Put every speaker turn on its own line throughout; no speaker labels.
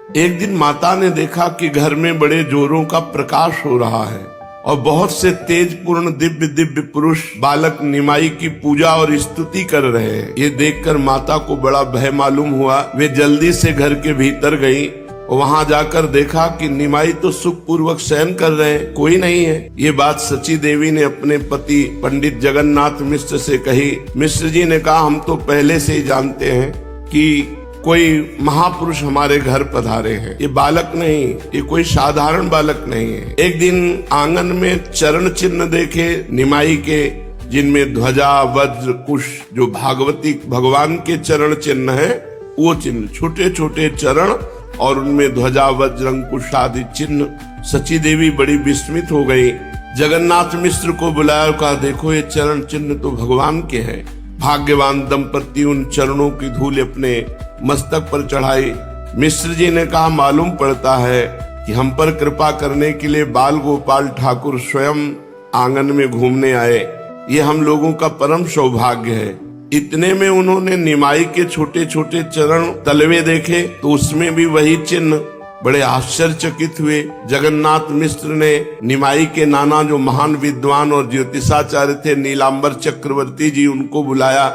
एक दिन माता ने देखा कि घर में बड़े जोरों का प्रकाश हो रहा है और बहुत से तेज पूर्ण दिव्य दिव्य पुरुष बालक निमाई की पूजा और स्तुति कर रहे हैं। ये देखकर माता को बड़ा भय मालूम हुआ। वे जल्दी से घर के भीतर गई। वहां जाकर देखा कि निमाई तो सुखपूर्वक शयन कर रहे हैं, कोई नहीं है। ये बात सची देवी ने अपने पति पंडित जगन्नाथ मिश्र से कही। मिश्र जी ने कहा, हम तो पहले से ही जानते हैं कि कोई महापुरुष हमारे घर पधारे हैं। ये बालक नहीं, ये कोई साधारण बालक नहीं है। एक दिन आंगन में चरण चिन्ह देखे निमाई के, जिनमें ध्वजा वज्र कुश, जो भागवती भगवान के चरण चिन्ह है वो चिन्ह, छोटे छोटे चरण और उनमें ध्वजा वज्र अंकुश आदि चिन्ह। सची देवी बड़ी विस्मित हो गई। जगन्नाथ मिश्र को बुलाया और कहा, देखो ये चरण चिन्ह तो भगवान के हैं। भाग्यवान दंपति उन चरणों की धूल अपने मस्तक पर चढ़ाई। मिश्र जी ने कहा, मालूम पड़ता है कि हम पर कृपा करने के लिए बाल गोपाल ठाकुर स्वयं आंगन में घूमने आए। ये हम लोगों का परम सौभाग्य है। इतने में उन्होंने निमाई के छोटे छोटे चरण तलवे देखे तो उसमें भी वही चिन्ह। बड़े आश्चर्यचकित हुए। जगन्नाथ मिश्र ने निमाई के नाना जो महान विद्वान और ज्योतिषाचार्य थे नीलांबर चक्रवर्ती जी, उनको बुलाया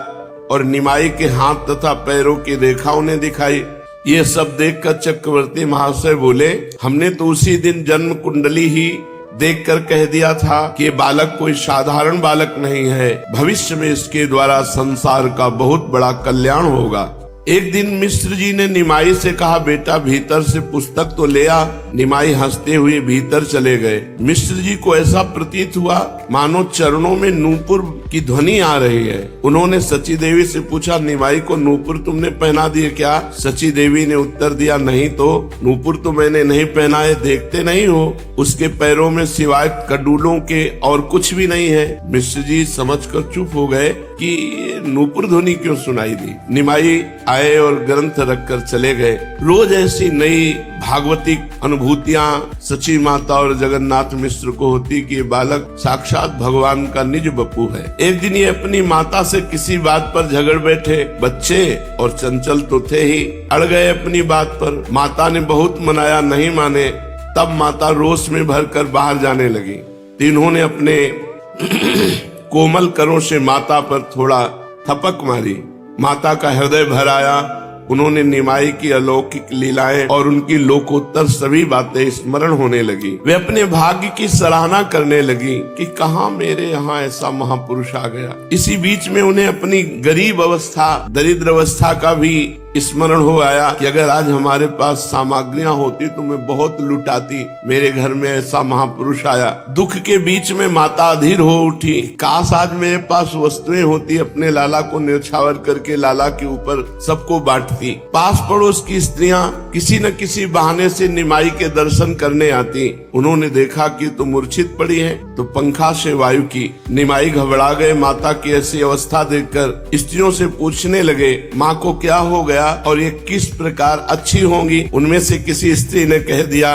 और निमाई के हाथ तथा पैरों की रेखा उन्हें दिखाई। ये सब देखकर चक्रवर्ती महाशय बोले, हमने तो उसी दिन जन्म कुंडली ही देखकर कह दिया था कि ये बालक कोई साधारण बालक नहीं है। भविष्य में इसके द्वारा संसार का बहुत बड़ा कल्याण होगा। एक दिन मिश्र जी ने निमाई से कहा, बेटा भीतर से पुस्तक तो ले आ। निमाई हंसते हुए भीतर चले गए। मिश्र जी को ऐसा प्रतीत हुआ मानो चरणों में नूपुर की ध्वनि आ रही है। उन्होंने सची देवी से पूछा, निमाई को नूपुर तुमने पहना दिए क्या? सची देवी ने उत्तर दिया, नहीं तो नूपुर तो मैंने नहीं पहनाए, देखते नहीं हो उसके पैरों में सिवाय कडूलों के और कुछ भी नहीं है। मिश्र जी समझकर चुप हो गए कि नूपुर ध्वनि क्यों सुनाई दी। निमाई आए और ग्रंथ रखकर चले गए। रोज ऐसी नई भागवती अनुभूतियां सची माता और जगन्नाथ मिश्र को होती कि ये बालक साक्षात भगवान का निज बपू है। एक दिन ये अपनी माता से किसी बात पर झगड़ बैठे। बच्चे और चंचल तो थे ही, अड़ गए अपनी बात पर। माता ने बहुत मनाया, नहीं माने। तब माता रोष में भरकर बाहर जाने लगी। तीनों ने अपने कोमल करों से माता पर थोड़ा थपक मारी। माता का हृदय भर आया। उन्होंने निमाई की अलौकिक लीलाएं और उनकी लोकोत्तर सभी बातें स्मरण होने लगी। वे अपने भाग्य की सराहना करने लगी कि कहाँ मेरे यहाँ ऐसा महापुरुष आ गया। इसी बीच में उन्हें अपनी गरीब अवस्था, दरिद्र अवस्था का भी स्मरण हो आया कि अगर आज हमारे पास सामग्रियां होती तो मैं बहुत लुटाती। मेरे घर में ऐसा महापुरुष आया। दुख के बीच में माता अधीर हो उठी। काश आज मेरे पास वस्तुएं होती, अपने लाला को न्यौछावर करके लाला के ऊपर सबको बांटती। पास पड़ोस की स्त्रियां किसी न किसी बहाने से निमाई के दर्शन करने आती। उन्होंने देखा कि तो मूर्छित पड़ी है तो पंखा से वायु की। निमाई घबरा गए। माता की ऐसी अवस्था देखकर स्त्रियों से पूछने लगे, माँ को क्या हो गया और ये किस प्रकार अच्छी होंगी? उनमें से किसी स्त्री ने कह दिया,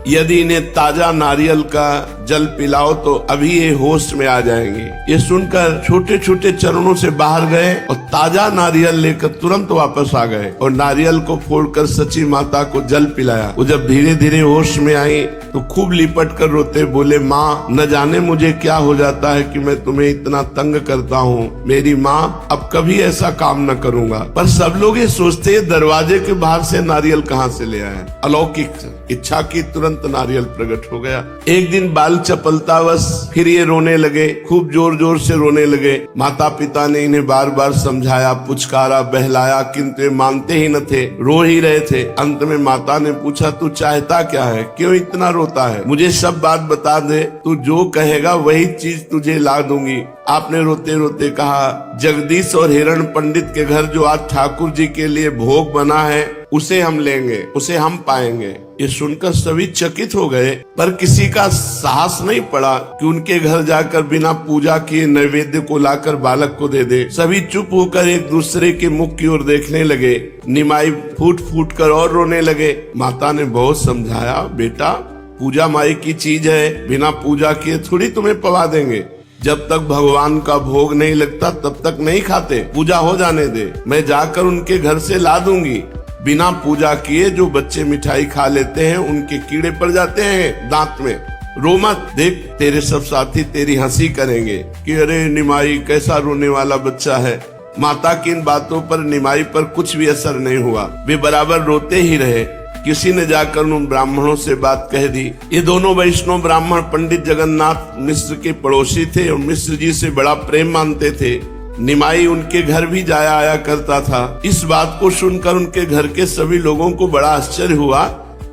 यदि इन्हें ताजा नारियल का जल पिलाओ तो अभी ये होश में आ जाएंगे। ये सुनकर छोटे छोटे चरणों से बाहर गए और ताजा नारियल लेकर तुरंत वापस आ गए और नारियल को फोड़कर सची माता को जल पिलाया। वो जब धीरे धीरे होश में आई तो खूब लिपट कर रोते बोले, माँ न जाने मुझे क्या हो जाता है कि मैं तुम्हें इतना तंग करता हूँ। मेरी माँ, अब कभी ऐसा काम न करूँगा। पर सब लोग ये सोचते दरवाजे के बाहर से नारियल कहाँ से ले आए। अलौकिक इच्छा की तुरंत नारियल प्रकट हो गया। एक दिन बाल चपलतावश फिर ये रोने लगे, खूब जोर जोर से रोने लगे। माता पिता ने इन्हें बार बार समझाया, पुचकारा, बहलाया, किंतु ये मानते ही न थे, रो ही रहे थे। अंत में माता ने पूछा, तू चाहता क्या है, क्यों इतना रोता है? मुझे सब बात बता दे, तू जो कहेगा वही चीज तुझे ला दूंगी। आपने रोते रोते कहा, जगदीश और हिरण पंडित के घर जो आज ठाकुर जी के लिए भोग बना है उसे हम लेंगे, उसे हम पाएंगे। ये सुनकर सभी चकित हो गए, पर किसी का साहस नहीं पड़ा कि उनके घर जाकर बिना पूजा किए नैवेद्य को लाकर बालक को दे दे। सभी चुप होकर एक दूसरे के मुख की ओर देखने लगे। निमाई फूट फूट कर और रोने लगे। माता ने बहुत समझाया, बेटा पूजा माई की चीज है, बिना पूजा किए थोड़ी तुम्हें पवा देंगे। जब तक भगवान का भोग नहीं लगता तब तक नहीं खाते, पूजा हो जाने दे, मैं जाकर उनके घर से ला दूंगी। बिना पूजा किए जो बच्चे मिठाई खा लेते हैं उनके कीड़े पड़ जाते हैं दांत में। रो मत, देख तेरे सब साथी तेरी हंसी करेंगे कि अरे निमाई कैसा रोने वाला बच्चा है। माता की इन बातों पर निमाई पर कुछ भी असर नहीं हुआ, वे बराबर रोते ही रहे। किसी ने जाकर उन ब्राह्मणों से बात कह दी। ये दोनों वैष्णव ब्राह्मण पंडित जगन्नाथ मिश्र के पड़ोसी थे और मिश्र जी से बड़ा प्रेम मानते थे। निमाई उनके घर भी जाया आया करता था। इस बात को सुनकर उनके घर के सभी लोगों को बड़ा आश्चर्य हुआ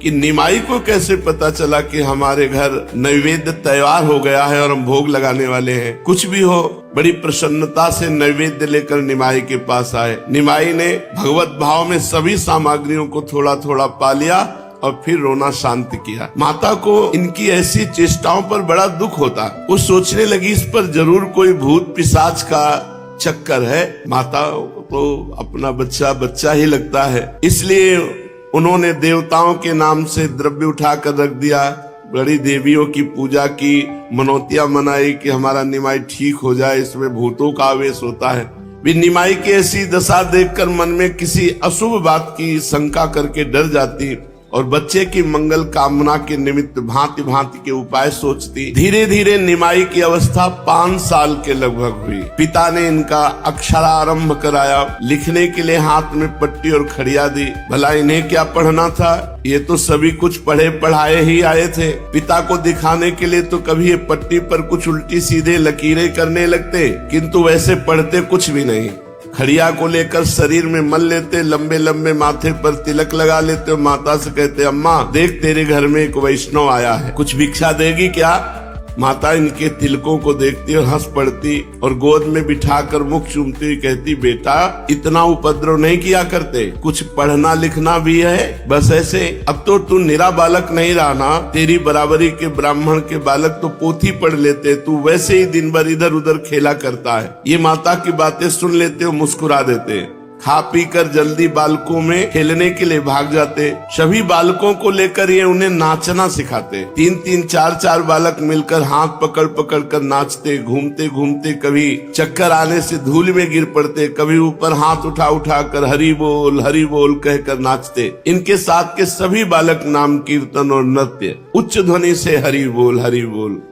कि निमाई को कैसे पता चला कि हमारे घर नैवेद्य तैयार हो गया है और हम भोग लगाने वाले हैं। कुछ भी हो, बड़ी प्रसन्नता से नैवेद्य लेकर निमाई के पास आए। निमाई ने भगवत भाव में सभी सामग्रियों को थोड़ा थोड़ा पा लिया और फिर रोना शांत किया। माता को इनकी ऐसी चेष्टाओं पर बड़ा दुख होता। वो सोचने लगी इस पर जरूर कोई भूत पिशाच का चक्कर है। माता को अपना बच्चा बच्चा ही लगता है, इसलिए उन्होंने देवताओं के नाम से द्रव्य उठाकर रख दिया। बड़ी देवियों की पूजा की, मनौतियां मनाई कि हमारा निमाई ठीक हो जाए, इसमें भूतों का आवेश होता है। वे निमाई की ऐसी दशा देखकर मन में किसी अशुभ बात की शंका करके डर जाती और बच्चे की मंगल कामना के निमित्त भांति भांति के उपाय सोचती। धीरे धीरे निमाई की अवस्था 5 साल के लगभग हुई। पिता ने इनका अक्षरारंभ कराया, लिखने के लिए हाथ में पट्टी और खड़िया दी। भला इन्हें क्या पढ़ना था, ये तो सभी कुछ पढ़े पढ़ाए ही आए थे। पिता को दिखाने के लिए तो कभी ये पट्टी पर कुछ उल्टी सीधे लकीरें करने लगते, किंतु वैसे पढ़ते कुछ भी नहीं। खड़िया को लेकर शरीर में मल लेते, लंबे लंबे माथे पर तिलक लगा लेते और माता से कहते, अम्मा देख तेरे घर में एक वैष्णव आया है, कुछ भिक्षा देगी क्या। माता इनके तिलकों को देखती और हंस पड़ती और गोद में बिठाकर मुख चूमती हुई कहती, बेटा इतना उपद्रव नहीं किया करते, कुछ पढ़ना लिखना भी है, बस ऐसे। अब तो तू निरा बालक नहीं रहा ना, तेरी बराबरी के ब्राह्मण के बालक तो पोथी पढ़ लेते, तू वैसे ही दिन भर इधर उधर खेला करता है। ये माता की बातें सुन लेते और मुस्कुरा देते। खा पी कर जल्दी बालकों में खेलने के लिए भाग जाते। सभी बालकों को लेकर ये उन्हें नाचना सिखाते। 3-3, 4-4 बालक मिलकर हाथ पकड़ पकड़ कर नाचते। घूमते घूमते कभी चक्कर आने से धूल में गिर पड़ते, कभी ऊपर हाथ उठा उठा कर हरि बोल कहकर नाचते। इनके साथ के सभी बालक नाम कीर्तन और नृत्य उच्च ध्वनि से हरि बोल।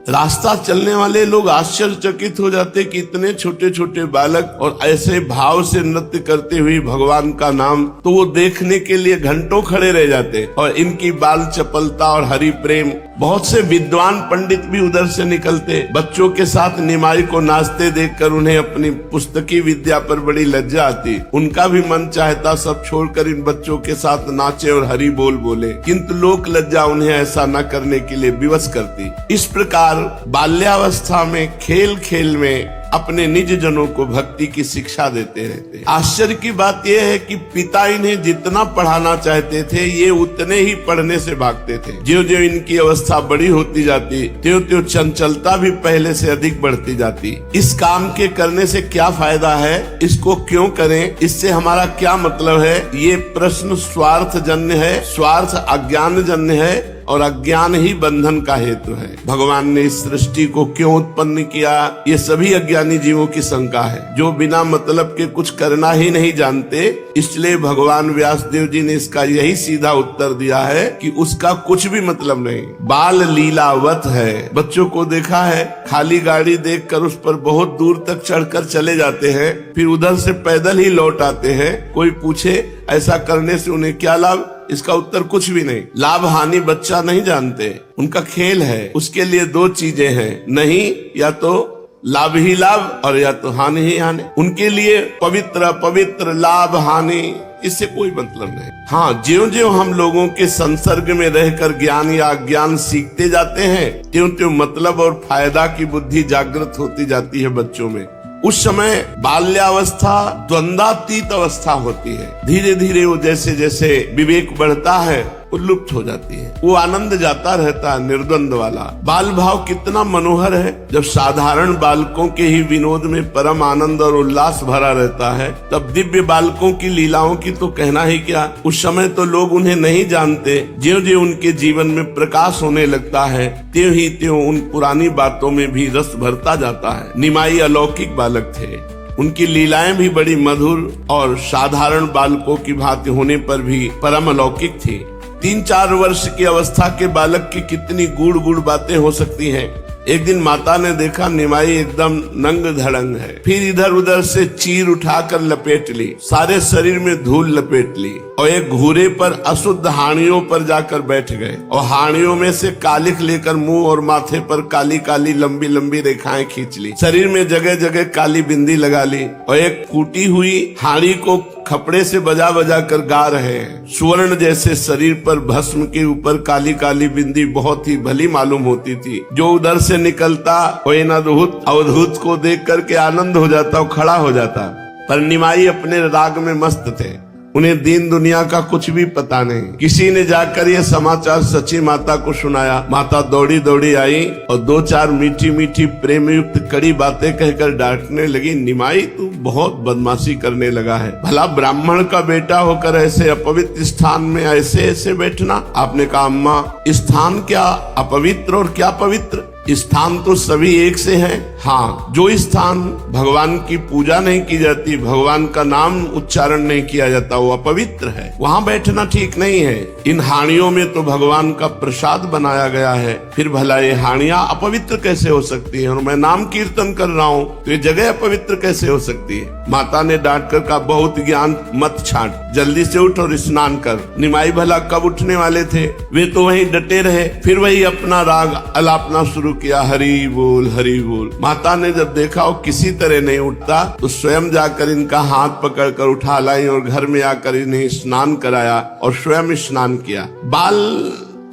रास्ता चलने वाले लोग आश्चर्यचकित हो जाते कि इतने छोटे छोटे बालक और ऐसे भाव से नृत्य करते हुए भगवान का नाम, तो वो देखने के लिए घंटों खड़े रह जाते। और इनकी बाल चपलता और हरि प्रेम, बहुत से विद्वान पंडित भी उधर से निकलते। बच्चों के साथ निमाई को नाचते देखकर उन्हें अपनी पुस्तकी विद्या पर बड़ी लज्जा आती। उनका भी मन चाहता सब छोड़कर इन बच्चों के साथ नाचे और हरि बोल बोले, किंतु लोक लज्जा उन्हें ऐसा न करने के लिए विवश करती। इस प्रकार बाल्यावस्था में खेल खेल में अपने निज जनों को भक्ति की शिक्षा देते रहते। आश्चर्य की बात यह है कि पिता इन्हें जितना पढ़ाना चाहते थे, ये उतने ही पढ़ने से भागते थे। ज्यों ज्यों इनकी अवस्था बड़ी होती जाती, त्यों त्यों चंचलता भी पहले से अधिक बढ़ती जाती। इस काम के करने से क्या फायदा है, इसको क्यों करें, इससे हमारा क्या मतलब है, ये प्रश्न स्वार्थ जन्य है। स्वार्थ अज्ञान जन्य है और अज्ञान ही बंधन का हेतु है। भगवान ने इस सृष्टि को क्यों उत्पन्न किया, ये सभी अज्ञानी जीवों की शंका है, जो बिना मतलब के कुछ करना ही नहीं जानते। इसलिए भगवान व्यासदेव जी ने इसका यही सीधा उत्तर दिया है कि उसका कुछ भी मतलब नहीं। बाल लीलावत है। बच्चों को देखा है, खाली गाड़ी देखकर उस पर बहुत दूर तक चढ़कर चले जाते हैं, फिर उधर से पैदल ही लौट आते हैं। कोई पूछे ऐसा करने से उन्हें क्या लाभ, इसका उत्तर कुछ भी नहीं। लाभ हानि बच्चा नहीं जानते, उनका खेल है। उसके लिए 2 चीजें हैं, नहीं या तो लाभ ही लाभ और या तो हानि ही हानि। उनके लिए पवित्र लाभ हानि, इससे कोई मतलब नहीं। हाँ, ज्यों ज्यों हम लोगों के संसर्ग में रहकर ज्ञान या अज्ञान सीखते जाते हैं, त्यों त्यों मतलब और फायदा की बुद्धि जागृत होती जाती है बच्चों में। उस समय बाल्यावस्था द्वंद्वातीत अवस्था होती है। धीरे धीरे वो जैसे जैसे विवेक बढ़ता है, वो लुप्त हो जाती है। वो आनंद जाता रहता है, निर्द्वंद वाला। बाल भाव कितना मनोहर है। जब साधारण बालकों के ही विनोद में परम आनंद और उल्लास भरा रहता है, तब दिव्य बालकों की लीलाओं की तो कहना ही क्या। उस समय तो लोग उन्हें नहीं जानते। ज्यों ज्यों उनके जीवन में प्रकाश होने लगता है, त्यों ही त्यों उन पुरानी बातों में भी रस भरता जाता है। निमाई अलौकिक बालक थे। उनकी लीलाएं भी बड़ी मधुर और साधारण बालकों की भांति होने पर भी परम अलौकिक थी। 3-4 वर्ष की अवस्था के बालक की कितनी गूढ़ गूढ़ बातें हो सकती हैं। एक दिन माता ने देखा निमाई एकदम नंग धड़ंग है। फिर इधर उधर से चीर उठाकर लपेट ली, सारे शरीर में धूल लपेट ली और एक घूरे पर अशुद्ध हानियों पर जाकर बैठ गए और हानियों में से कालिख लेकर मुंह और माथे पर काली काली लंबी लंबी रेखाएं खींच ली। शरीर में जगह जगह काली बिंदी लगा ली और एक कूटी हुई हाड़ी को खपड़े से बजा बजा कर गा रहे हैं। स्वर्ण जैसे शरीर पर भस्म के ऊपर काली काली बिंदी बहुत ही भली मालूम होती थी। जो उधर से निकलता वो इन अवधूत को देख करके आनंद हो जाता और खड़ा हो जाता। पर निमाई अपने राग में मस्त थे, उन्हें दीन दुनिया का कुछ भी पता नहीं। किसी ने जाकर ये समाचार सची माता को सुनाया। माता दौड़ी दौड़ी आई और 2-4 मीठी मीठी प्रेम युक्त कड़ी बातें कहकर डांटने लगी। निमाई तू बहुत बदमाशी करने लगा है, भला ब्राह्मण का बेटा होकर ऐसे अपवित्र स्थान में ऐसे ऐसे बैठना। आपने कहा अम्मा स्थान क्या अपवित्र और क्या पवित्र, स्थान तो सभी एक से हैं। हाँ, जो स्थान भगवान की पूजा नहीं की जाती, भगवान का नाम उच्चारण नहीं किया जाता, वो अपवित्र है, वहाँ बैठना ठीक नहीं है। इन हानियों में तो भगवान का प्रसाद बनाया गया है, फिर भला ये हानियां अपवित्र कैसे हो सकती हैं? और मैं नाम कीर्तन कर रहा हूँ तो ये जगह अपवित्र कैसे हो सकती है? माता ने डांट कर कहा बहुत ज्ञान मत छांट, जल्दी से उठ और स्नान कर। निमाई भला कब उठने वाले थे, वे तो वहीं डटे रहे। फिर वही अपना राग अलापना शुरू किया, हरि बोल हरि बोल। माता ने जब देखा वो किसी तरह नहीं उठता तो स्वयं जाकर इनका हाथ पकड़कर उठा लाई और घर में आकर इन्हें स्नान कराया और स्वयं स्नान किया। बाल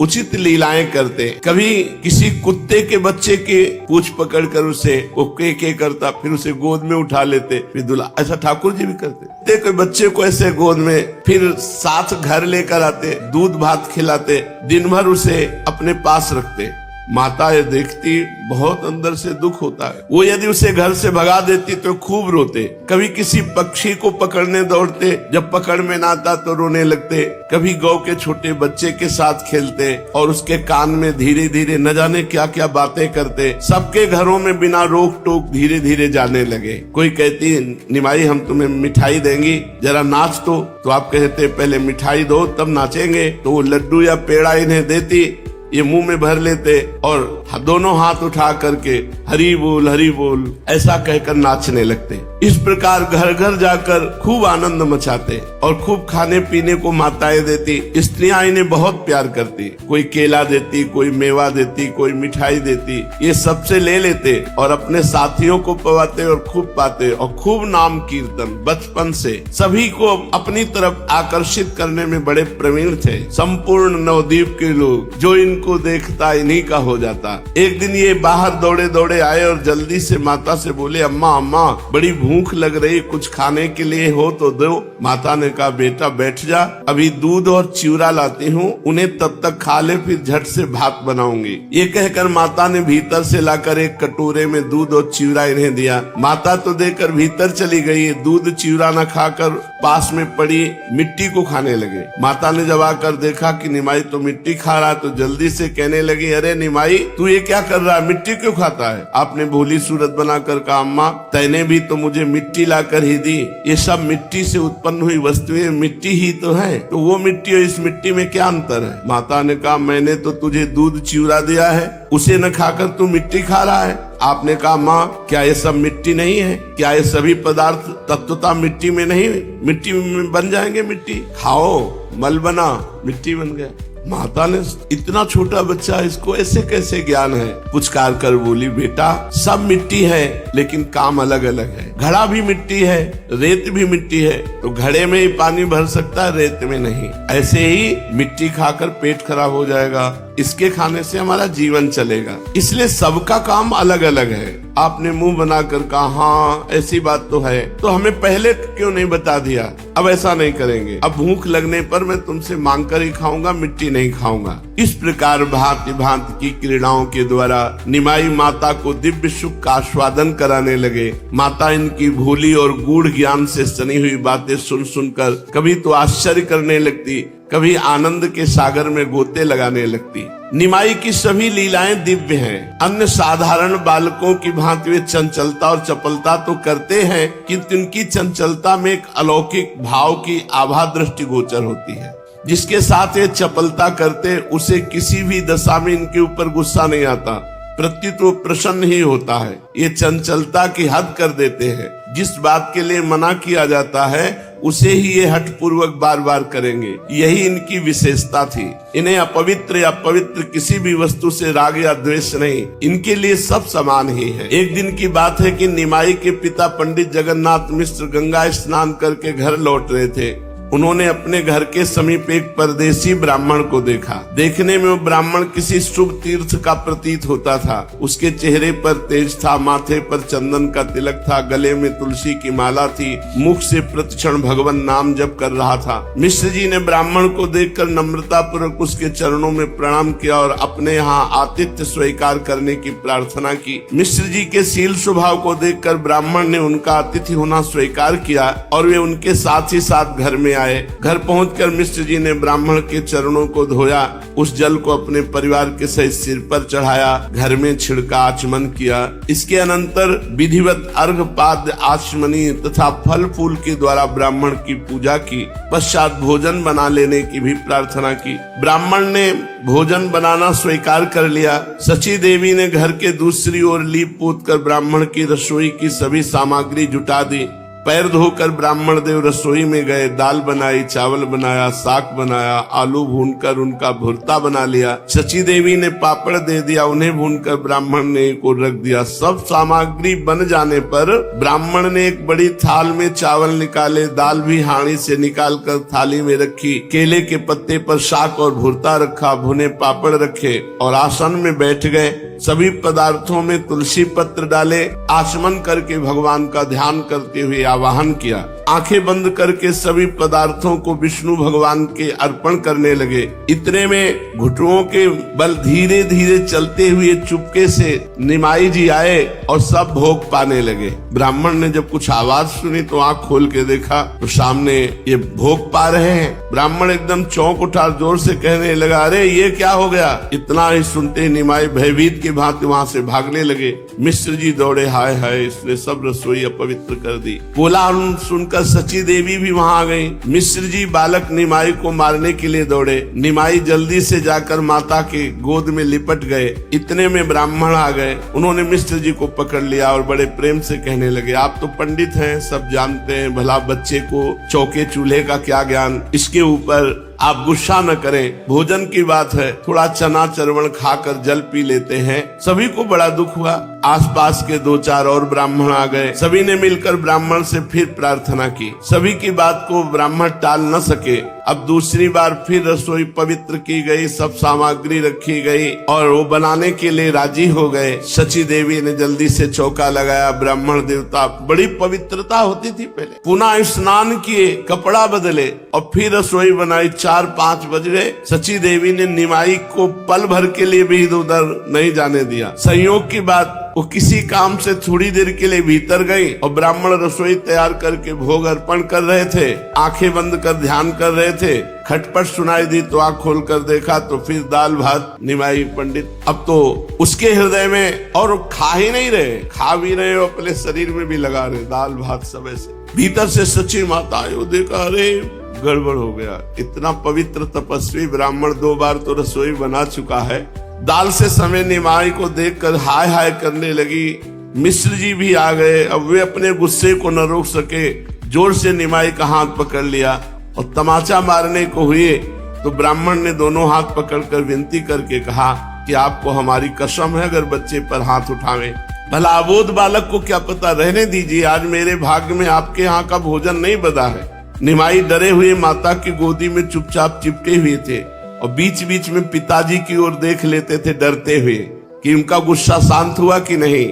उचित लीलाएं करते, कभी किसी कुत्ते के बच्चे के पूंछ पकड़कर उसे वो के करता, फिर उसे गोद में उठा लेते, फिर दूल्हा। ऐसा ठाकुर जी भी करते, कोई बच्चे को ऐसे गोद में, फिर साथ घर लेकर आते, दूध भात खिलाते, दिन भर उसे अपने पास रखते। माता ये देखती बहुत अंदर से दुख होता है। वो यदि उसे घर से भगा देती तो खूब रोते। कभी किसी पक्षी को पकड़ने दौड़ते, जब पकड़ में ना आता तो रोने लगते। कभी गौ के छोटे बच्चे के साथ खेलते और उसके कान में धीरे धीरे न जाने क्या क्या बातें करते। सबके घरों में बिना रोक टोक धीरे धीरे जाने लगे। कोई कहती निमाई हम तुम्हें मिठाई देंगी, जरा नाच तो आप कहते पहले मिठाई दो तब नाचेंगे। तो वो लड्डू या पेड़ा इन्हें देती, ये मुंह में भर लेते और दोनों हाथ उठा करके हरि बोल ऐसा कहकर नाचने लगते। इस प्रकार घर घर जाकर खूब आनंद मचाते और खूब खाने पीने को माताएं देती। स्त्रियां इन्हें बहुत प्यार करती, कोई केला देती, कोई मेवा देती, कोई मिठाई देती। ये सबसे ले लेते और अपने साथियों को पवाते और खूब पाते और खूब नाम कीर्तन। बचपन से सभी को अपनी तरफ आकर्षित करने में बड़े प्रवीण थे। संपूर्ण नवद्वीप के लोग जो इनको देखता इन्हीं का हो जाता। एक दिन ये बाहर दौड़े दौड़े आए और जल्दी से माता से बोले अम्मा अम्मा बड़ी भूख लग रही, कुछ खाने के लिए हो तो दो। माता ने कहा बेटा बैठ जा, अभी दूध और चिवड़ा लाती हूँ, उन्हें तब तक खा ले, फिर झट से भात बनाऊंगी। ये कहकर माता ने भीतर से लाकर एक कटोरे में दूध और चिवड़ा इन्हें दिया। माता तो देकर भीतर चली गई, दूध चिवड़ा न खाकर पास में पड़ी मिट्टी को खाने लगे। माता ने जब आकर देखा कि निमाई तो मिट्टी खा रहा तो जल्दी से कहने लगी अरे निमाई तू ये क्या कर रहा है, मिट्टी क्यों खाता है? आपने भोली सूरत बनाकर कहा अम्मा तैने भी तो मुझे मिट्टी लाकर ही दी, ये सब मिट्टी से उत्पन्न हुई वस्तुएं मिट्टी ही तो है, तो वो मिट्टी और इस मिट्टी में क्या अंतर है? माता ने कहा मैंने तो तुझे दूध चिवड़ा दिया है, उसे न खाकर तू मिट्टी खा रहा है। आपने कहा माँ क्या ये सब मिट्टी नहीं है? क्या ये सभी पदार्थ तत्वता मिट्टी में नहीं, मिट्टी में बन जाएंगे? मिट्टी खाओ, मल बना मिट्टी बन गया। माता ने इतना छोटा बच्चा इसको ऐसे कैसे ज्ञान है? पुचकार कर बोली बेटा सब मिट्टी है लेकिन काम अलग अलग है। घड़ा भी मिट्टी है, रेत भी मिट्टी है, तो घड़े में ही पानी भर सकता है, रेत में नहीं। ऐसे ही मिट्टी खाकर पेट खराब हो जाएगा, इसके खाने से हमारा जीवन चलेगा। इसलिए सबका काम अलग अलग है। आपने मुंह बनाकर कहा हाँ ऐसी बात तो है, तो हमें पहले क्यों नहीं बता दिया? अब ऐसा नहीं करेंगे, अब भूख लगने पर मैं तुमसे मांग कर ही खाऊंगा, मिट्टी नहीं खाऊंगा। इस प्रकार भांति भांति की क्रीड़ाओं के द्वारा निमाई माता को दिव्य सुख का आस्वादन कराने लगे। माता इनकी भोली और गूढ़ ज्ञान से सनी हुई बातें सुन सुनकर कभी तो आश्चर्य करने लगती, कभी आनंद के सागर में गोते लगाने लगती। निमाई की सभी लीलाएं दिव्य हैं। अन्य साधारण बालकों की भांति वे चंचलता और चपलता तो करते हैं, किंतु उनकी चंचलता में एक अलौकिक भाव की आभा दृष्टि गोचर होती है। जिसके साथ ये चपलता करते उसे किसी भी दशा में इनके ऊपर गुस्सा नहीं आता, प्रत्युत वो प्रसन्न ही होता है। ये चंचलता की हद कर देते हैं। जिस बात के लिए मना किया जाता है उसे ही ये हठ पूर्वक बार बार करेंगे। यही इनकी विशेषता थी। इन्हें अपवित्र या पवित्र किसी भी वस्तु से राग या द्वेष नहीं, इनके लिए सब समान ही है। एक दिन की बात है कि निमाई के पिता पंडित जगन्नाथ मिश्र गंगा स्नान करके घर लौट रहे थे। उन्होंने अपने घर के समीप एक परदेसी ब्राह्मण को देखा। देखने में वो ब्राह्मण किसी शुभ तीर्थ का प्रतीत होता था। उसके चेहरे पर तेज था, माथे पर चंदन का तिलक था, गले में तुलसी की माला थी, मुख से प्रतिक्षण भगवान नाम जप कर रहा था। मिश्र जी ने ब्राह्मण को देखकर नम्रता पूर्वक उसके चरणों में प्रणाम किया और अपने यहाँ आतिथ्य स्वीकार करने की प्रार्थना की। मिश्र जी के शील स्वभाव को देखकर ब्राह्मण ने उनका अतिथि होना स्वीकार किया और वे उनके साथ ही साथ घर में आए। घर पहुंचकर मिश्र जी ने ब्राह्मण के चरणों को धोया, उस जल को अपने परिवार के सहित सिर पर चढ़ाया, घर में छिड़का, आचमन किया। इसके अनंतर विधिवत अर्घ पाद्य आचमनी तथा फल फूल के द्वारा ब्राह्मण की पूजा की। पश्चात भोजन बना लेने की भी प्रार्थना की। ब्राह्मण ने भोजन बनाना स्वीकार कर लिया। सची देवी ने घर के दूसरी ओर लीप पोत कर ब्राह्मण की रसोई की सभी सामग्री जुटा दी। पैर धोकर ब्राह्मण देव रसोई में गए। दाल बनाई, चावल बनाया, साग बनाया, आलू भूनकर उनका भुर्ता बना लिया। सची देवी ने पापड़ दे दिया, उन्हें भूनकर ब्राह्मण ने को रख दिया। सब सामग्री बन जाने पर ब्राह्मण ने एक बड़ी थाल में चावल निकाले, दाल भी हांडी से निकालकर थाली में रखी, केले के पत्ते पर साग और भुर्ता रखा, भुने पापड़ रखे और आसन में बैठ गए। सभी पदार्थों में तुलसी पत्र डाले, आचमन करके भगवान का ध्यान करते हुए आवाहन किया। आंखें बंद करके सभी पदार्थों को विष्णु भगवान के अर्पण करने लगे। इतने में घुटनों के बल धीरे धीरे चलते हुए चुपके से निमाई जी आए और सब भोग पाने लगे। ब्राह्मण ने जब कुछ आवाज सुनी तो आंख खोल के देखा तो सामने ये भोग पा रहे हैं। ब्राह्मण एकदम चौंक उठा, जोर से कहने लगा, अरे ये क्या हो गया। इतना ही सुनते निमाई भयभीत की भांति वहाँ से भागने लगे। मिश्र जी दौड़े, हाय हाय इसने सब रसोई अपवित्र कर दी। कोलाहल सुनकर सची देवी भी वहां आ गई। मिश्र जी बालक निमाई को मारने के लिए दौड़े। निमाई जल्दी से जाकर माता के गोद में लिपट गए। इतने में ब्राह्मण आ गए। उन्होंने मिश्र जी को पकड़ लिया और बड़े प्रेम से कहने लगे, आप तो पंडित हैं, सब जानते हैं, भला बच्चे को चौके चूल्हे का क्या ज्ञान। इसके ऊपर आप गुस्सा न करें, भोजन की बात है, थोड़ा चना चरवण खाकर जल पी लेते हैं। सभी को बड़ा दुख हुआ। आसपास के 2-4 और ब्राह्मण आ गए। सभी ने मिलकर ब्राह्मण से फिर प्रार्थना की। सभी की बात को ब्राह्मण टाल न सके। अब दूसरी बार फिर रसोई पवित्र की गई, सब सामग्री रखी गई और वो बनाने के लिए राजी हो गए। सची देवी ने जल्दी से चौका लगाया। ब्राह्मण देवता, बड़ी पवित्रता होती थी पहले। पुनः स्नान किए, कपड़ा बदले और फिर रसोई बनाई। 4-5 बज गए। सची देवी ने निमाई को पल भर के लिए भी इधर उधर नहीं जाने दिया। संयोग की बात, वो किसी काम से थोड़ी देर के लिए भीतर गई और ब्राह्मण रसोई तैयार करके भोग अर्पण कर रहे थे। आंखें बंद कर ध्यान कर रहे थे। खटपट सुनाई दी तो आंख खोल कर देखा तो फिर दाल भात निमाई पंडित। अब तो उसके हृदय में, और खा ही नहीं रहे, खा भी रहे और अपने शरीर में भी लगा रहे दाल भात सब ऐसे। भीतर से सची माता आयो, देखा अरे गड़बड़ हो गया। इतना पवित्र तपस्वी ब्राह्मण 2 बार तो रसोई बना चुका है। दाल से समय निमाई को देखकर हाय हाय करने लगी। मिश्र जी भी आ गए। अब वे अपने गुस्से को न रोक सके, जोर से निमाई का हाथ पकड़ लिया और तमाचा मारने को हुए तो ब्राह्मण ने दोनों हाथ पकड़कर विनती करके कहा कि आपको हमारी कसम है, अगर बच्चे पर हाथ उठावें। भला अबोध बालक को क्या पता, रहने दीजिए, आज मेरे भाग्य में आपके यहाँ का भोजन नहीं बना है। निमाई डरे हुए माता की गोदी में चुपचाप चिपके हुए थे और बीच बीच में पिताजी की ओर देख लेते थे डरते हुए कि उनका गुस्सा शांत हुआ कि नहीं।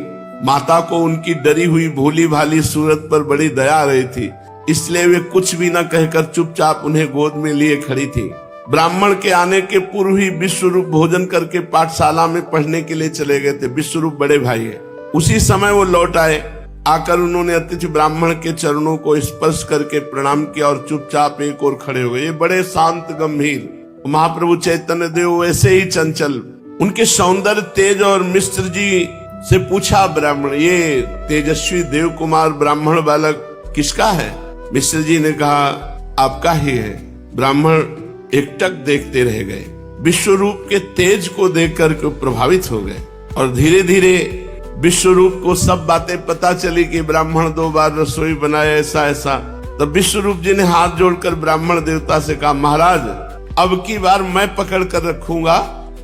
माता को उनकी डरी हुई भोली भाली सूरत पर बड़ी दया आ रही थी, इसलिए वे कुछ भी न कहकर चुपचाप उन्हें गोद में लिए खड़ी थी। ब्राह्मण के आने के पूर्व ही विश्वरूप भोजन करके पाठशाला में पढ़ने के लिए चले गए थे। विश्वरूप बड़े भाई है। उसी समय वो लौट आए आकर उन्होंने अतिथि ब्राह्मण के चरणों को स्पर्श करके प्रणाम किया और चुपचाप एक और खड़े हो गए। ये बड़े शांत गंभीर। महाप्रभु चैतन्य देव वैसे ही चंचल, उनके सौंदर्य तेज। और मिश्र जी से पूछा ब्राह्मण, ये तेजस्वी देव कुमार ब्राह्मण बालक किसका है? मिश्र जी ने कहा, आपका ही है। ब्राह्मण एकटक देखते रह गए, विश्व रूप के तेज को देखकर के प्रभावित हो गए। और धीरे धीरे विश्व रूप को सब बातें पता चली कि ब्राह्मण 2 बार रसोई बनाए, ऐसा ऐसा। तब विश्व रूप जी ने हाथ जोड़कर ब्राह्मण देवता से कहा, महाराज अब की बार मैं पकड़ कर रखूंगा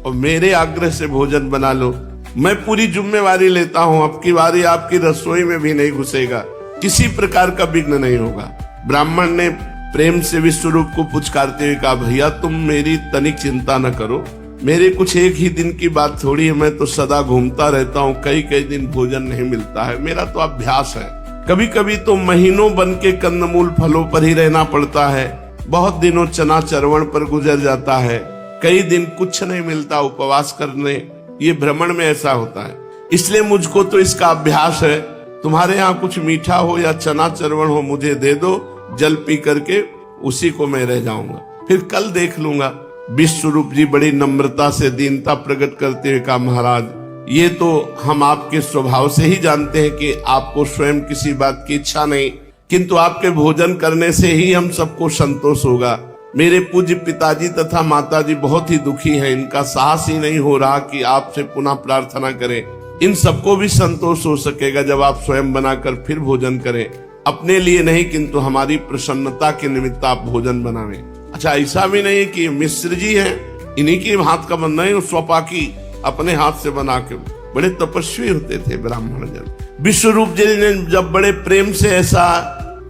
और मेरे आग्रह से भोजन बना लो। मैं पूरी जिम्मेवारी लेता हूँ, अब की बारी आपकी रसोई में भी नहीं घुसेगा, किसी प्रकार का विघ्न नहीं होगा। ब्राह्मण ने प्रेम से विश्वरूप को पुचकारते हुए कहा, भैया तुम मेरी तनिक चिंता न करो, मेरे कुछ एक ही दिन की बात थोड़ी है। मैं तो सदा घूमता रहता हूँ, कई कई दिन भोजन नहीं मिलता है, मेरा तो अभ्यास है। कभी कभी तो महीनों बन के कंदमूल फलों पर ही रहना पड़ता है, बहुत दिनों चना चरवण पर गुजर जाता है, कई दिन कुछ नहीं मिलता उपवास करने। ये भ्रमण में ऐसा होता है, इसलिए मुझको तो इसका अभ्यास है। तुम्हारे यहाँ कुछ मीठा हो या चना चरवण हो मुझे दे दो, जल पी करके उसी को मैं रह जाऊंगा, फिर कल देख लूंगा। विश्वरूप जी बड़ी नम्रता से दीनता प्रकट करते हुए कहा, महाराज ये तो हम आपके स्वभाव से ही जानते हैं कि आपको स्वयं किसी बात की इच्छा नहीं, किंतु आपके भोजन करने से ही हम सबको संतोष होगा। मेरे पूज्य पिताजी तथा माताजी बहुत ही दुखी हैं, इनका साहस ही नहीं हो रहा कि आपसे पुनः प्रार्थना करें। इन सबको भी संतोष हो सकेगा जब आप स्वयं बनाकर फिर भोजन करें, अपने लिए नहीं किंतु हमारी प्रसन्नता के निमित्त आप भोजन बनावें। अच्छा, ऐसा भी नहीं कि मिश्र जी हैं, इन्हीं के हाथ का बन नहीं, स्वपाकी अपने हाथ से बना के, बड़े तपस्वी होते थे ब्राह्मण जन। विश्वरूप जी ने जब बड़े प्रेम से ऐसा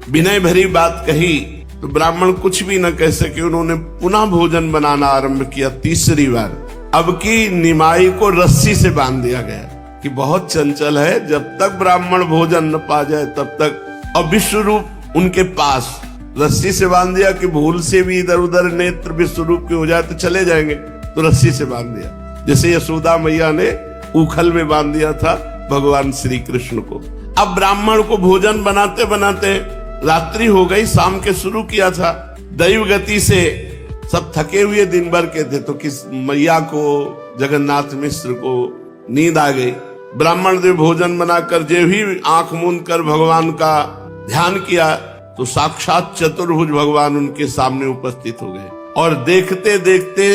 विनय भरी बात कही तो ब्राह्मण कुछ भी न कह सके, उन्होंने पुनः भोजन बनाना आरंभ किया। तीसरी बार अब की निमाई को रस्सी से बांध दिया गया कि बहुत चंचल है, जब तक ब्राह्मण भोजन न पा जाए तब तक। और विश्वरूप उनके पास रस्सी से बांध दिया कि भूल से भी इधर उधर नेत्र विश्वरूप के हो जाए तो चले जाएंगे, तो रस्सी से बांध दिया, जैसे यशोदा मैया ने उखल में बांध दिया था भगवान श्री कृष्ण को। अब ब्राह्मण को भोजन बनाते बनाते रात्रि हो गई, शाम के शुरू किया था। दैव गति से सब थके हुए दिन भर के थे, तो किस मैया को, जगन्नाथ मिश्र को नींद आ गई। ब्राह्मण देव भोजन बनाकर जे भी आंख मूंद कर भगवान का ध्यान किया तो साक्षात चतुर्भुज भगवान उनके सामने उपस्थित हो गए। और देखते देखते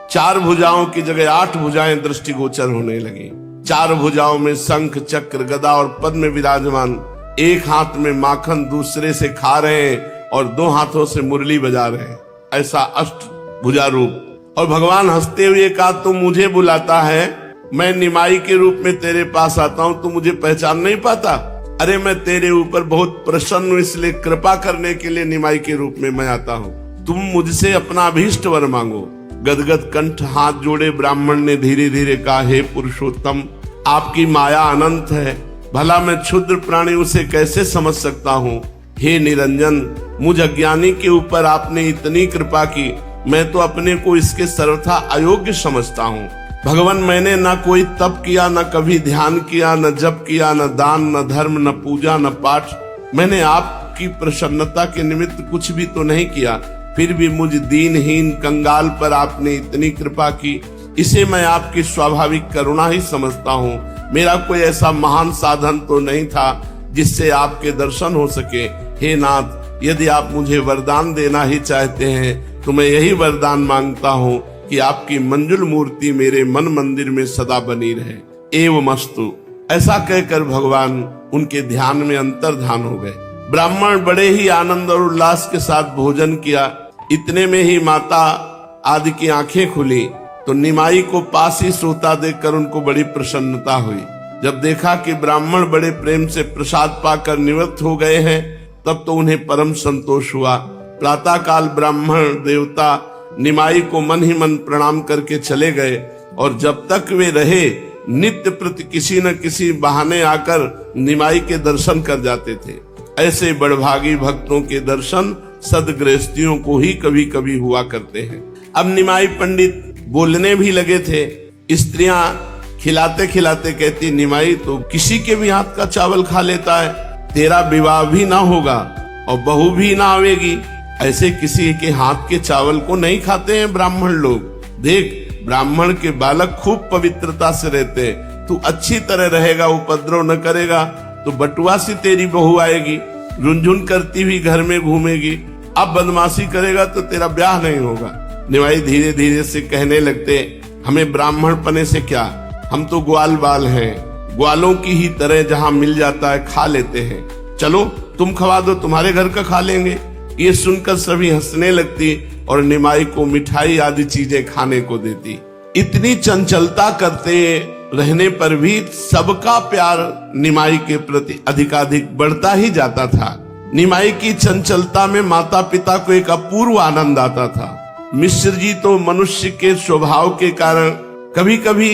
4 भुजाओं की जगह 8 भुजाएं दृष्टिगोचर होने लगी। 4 भुजाओं में शंख चक्र गदा और पद्म विराजमान, एक हाथ में माखन दूसरे से खा रहे हैं और 2 हाथों से मुरली बजा रहे हैं, ऐसा 8 भुजा रूप। और भगवान हंसते हुए कहा, तुम मुझे बुलाता है, मैं निमाई के रूप में तेरे पास आता हूं, तू मुझे पहचान नहीं पाता? अरे मैं तेरे ऊपर बहुत प्रसन्न हूं, इसलिए कृपा करने के लिए निमाई के रूप में मैं आता हूं, तुम मुझसे अपना अभीष्ट वर मांगो। गदगद कंठ हाथ जोड़े ब्राह्मण ने धीरे धीरे कहा, हे पुरुषोत्तम, आपकी माया अनंत है, भला मैं क्षुद्र प्राणी उसे कैसे समझ सकता हूँ। हे निरंजन, मुझ अज्ञानी के ऊपर आपने इतनी कृपा की, मैं तो अपने को इसके सर्वथा अयोग्य समझता हूँ। भगवान, मैंने न कोई तप किया, न कभी ध्यान किया, न जप किया, न दान, न धर्म, न पूजा, न पाठ, मैंने आपकी प्रसन्नता के निमित्त कुछ भी तो नहीं किया, फिर भी मुझ दीनहीन कंगाल पर आपने इतनी कृपा की, इसे मैं आपकी स्वाभाविक करुणा ही समझता हूँ। मेरा कोई ऐसा महान साधन तो नहीं था जिससे आपके दर्शन हो सके। हे नाथ, यदि आप मुझे वरदान देना ही चाहते हैं तो मैं यही वरदान मांगता हूँ कि आपकी मंजुल मूर्ति मेरे मन मंदिर में सदा बनी रहे। एवमस्तु। ऐसा कहकर भगवान उनके ध्यान में अंतर्धान हो गए। ब्राह्मण बड़े ही आनंद और उल्लास के साथ भोजन किया। इतने में ही माता आदि की आंखें खुली तो निमाई को पास ही सोता देखकर उनको बड़ी प्रसन्नता हुई। जब देखा कि ब्राह्मण बड़े प्रेम से प्रसाद पाकर निवृत्त हो गए हैं तब तो उन्हें परम संतोष हुआ। प्रातः काल ब्राह्मण देवता निमाई को मन ही मन प्रणाम करके चले गए और जब तक वे रहे नित्य प्रति किसी न किसी बहाने आकर निमाई के दर्शन कर जाते थे। ऐसे बड़भागी भक्तों के दर्शन सदगृहस्थियों को ही कभी कभी हुआ करते हैं। अब निमाई पंडित बोलने भी लगे थे। स्त्रियां खिलाते खिलाते कहती, निमाई तो किसी के भी हाथ का चावल खा लेता है, तेरा विवाह भी ना होगा और बहू भी ना आवेगी। ऐसे किसी के हाथ के चावल को नहीं खाते हैं ब्राह्मण लोग। देख, ब्राह्मण के बालक खूब पवित्रता से रहते हैं। तू अच्छी तरह रहेगा, उपद्रव न करेगा तो बटुआ सी तेरी बहू आएगी, रुनझुन करती हुई घर में घूमेगी। अब बदमाशी करेगा तो तेरा ब्याह नहीं होगा। निमाई धीरे धीरे से कहने लगते, हमें ब्राह्मण पने से क्या, हम तो ग्वाल बाल हैं, ग्वालों की ही तरह जहाँ मिल जाता है खा लेते हैं। चलो तुम खवा दो, तुम्हारे घर का खा लेंगे। ये सुनकर सभी हंसने लगती और निमाई को मिठाई आदि चीजें खाने को देती। इतनी चंचलता करते रहने पर भी सबका प्यार निमाई के प्रति अधिकाधिक बढ़ता ही जाता था। निमाई की चंचलता में माता पिता को एक अपूर्व आनंद आता था। मिश्र जी तो मनुष्य के स्वभाव के कारण कभी कभी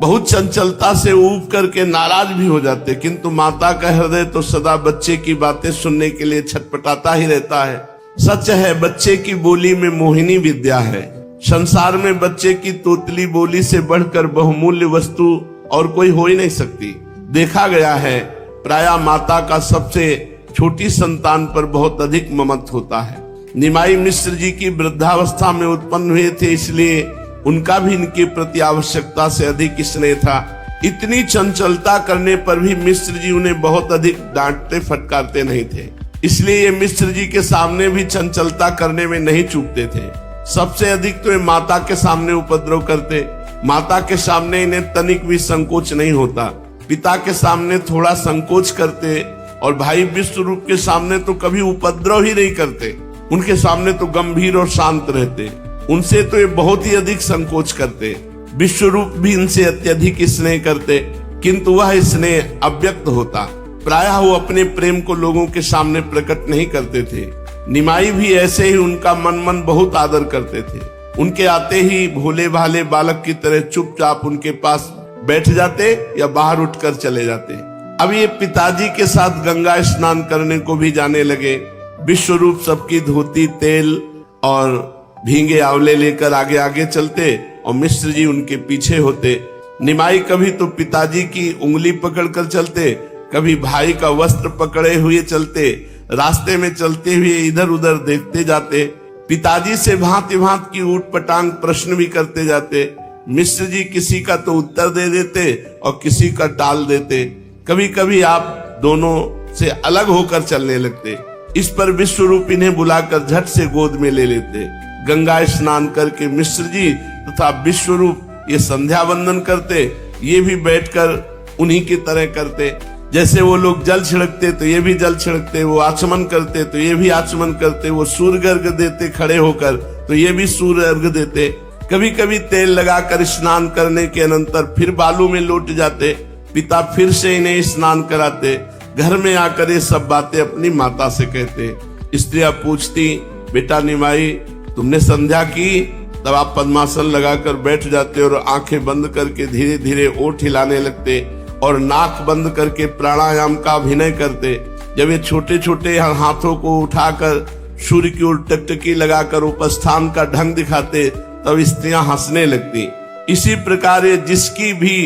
बहुत चंचलता से ऊब करके नाराज भी हो जाते, किंतु माता का हृदय तो सदा बच्चे की बातें सुनने के लिए छटपटाता ही रहता है। सच है, बच्चे की बोली में मोहिनी विद्या है। संसार में बच्चे की तोतली बोली से बढ़कर बहुमूल्य वस्तु और कोई हो ही नहीं सकती। देखा गया है, प्रायः माता का सबसे छोटी संतान पर बहुत अधिक ममत्व होता है। निमाई मिश्र जी की वृद्धावस्था में उत्पन्न हुए थे, इसलिए उनका भी इनके प्रति आवश्यकता से अधिक स्नेह था। इतनी चंचलता करने पर भी मिश्र जी उन्हें बहुत अधिक डांटते फटकारते नहीं थे, इसलिए ये मिश्र जी के सामने भी चंचलता करने में नहीं चूकते थे। सबसे अधिक तो ये माता के सामने उपद्रव करते। माता के सामने इन्हें तनिक भी संकोच नहीं होता। पिता के सामने थोड़ा संकोच करते और भाई विश्वरूप के सामने तो कभी उपद्रव ही नहीं करते। उनके सामने तो गंभीर और शांत रहते। उनसे तो ये बहुत ही अधिक संकोच करते। विश्वरूप भी इनसे अत्यधिक स्नेह करते, किंतु वह स्नेह अव्यक्त होता। प्रायः वो अपने प्रेम को लोगों के सामने प्रकट नहीं करते थे। निमाई भी ऐसे ही उनका मन बहुत आदर करते थे। उनके आते ही भोले भाले बालक की तरह चुपचाप उनके पास बैठ जाते या बाहर उठकर चले जाते। अब ये पिताजी के साथ गंगा स्नान करने को भी जाने लगे। विश्वरूप सबकी धोती, तेल और भींगे आंवले लेकर आगे आगे चलते और मिश्र जी उनके पीछे होते। निमाई कभी तो पिताजी की उंगली पकड़कर चलते, कभी भाई का वस्त्र पकड़े हुए चलते। रास्ते में चलते हुए इधर उधर देखते जाते। पिताजी से भांति भांति की ऊट पटांग प्रश्न भी करते जाते। मिश्र जी किसी का तो उत्तर दे देते और किसी का टाल देते। कभी कभी आप दोनों से अलग होकर चलने लगते। इस पर विश्वरूप इन्हें बुलाकर झट से गोद में ले लेते। गंगा स्नान करके मिश्र जी तथा विश्वरूप ये संध्या वंदन करते। ये भी बैठकर उन्हीं की तरह करते। जैसे वो लोग जल छिड़कते तो ये भी जल छिड़कते, वो आचमन करते तो ये भी आचमन करते, वो सूर्य अर्घ देते खड़े होकर तो ये भी सूर्य अर्घ देते। कभी कभी तेल लगाकर स्नान करने के अनंतर फिर बालू में लौट जाते। पिता फिर से इन्हें स्नान कराते। घर में आकर ये सब बातें अपनी माता से कहते। स्त्रियां पूछती, बेटा निमाई तुमने संध्या की? तब आप पद्मासन लगाकर बैठ जाते और आंखें बंद करके धीरे धीरे ओठ हिलाने लगते और नाक बंद करके प्राणायाम का अभिनय करते। जब ये छोटे छोटे हाथों को उठाकर सूर्य की ओर टकटकी लगाकर उपस्थान का ढंग दिखाते, तब स्त्रियां हंसने लगती। इसी प्रकार ये जिसकी भी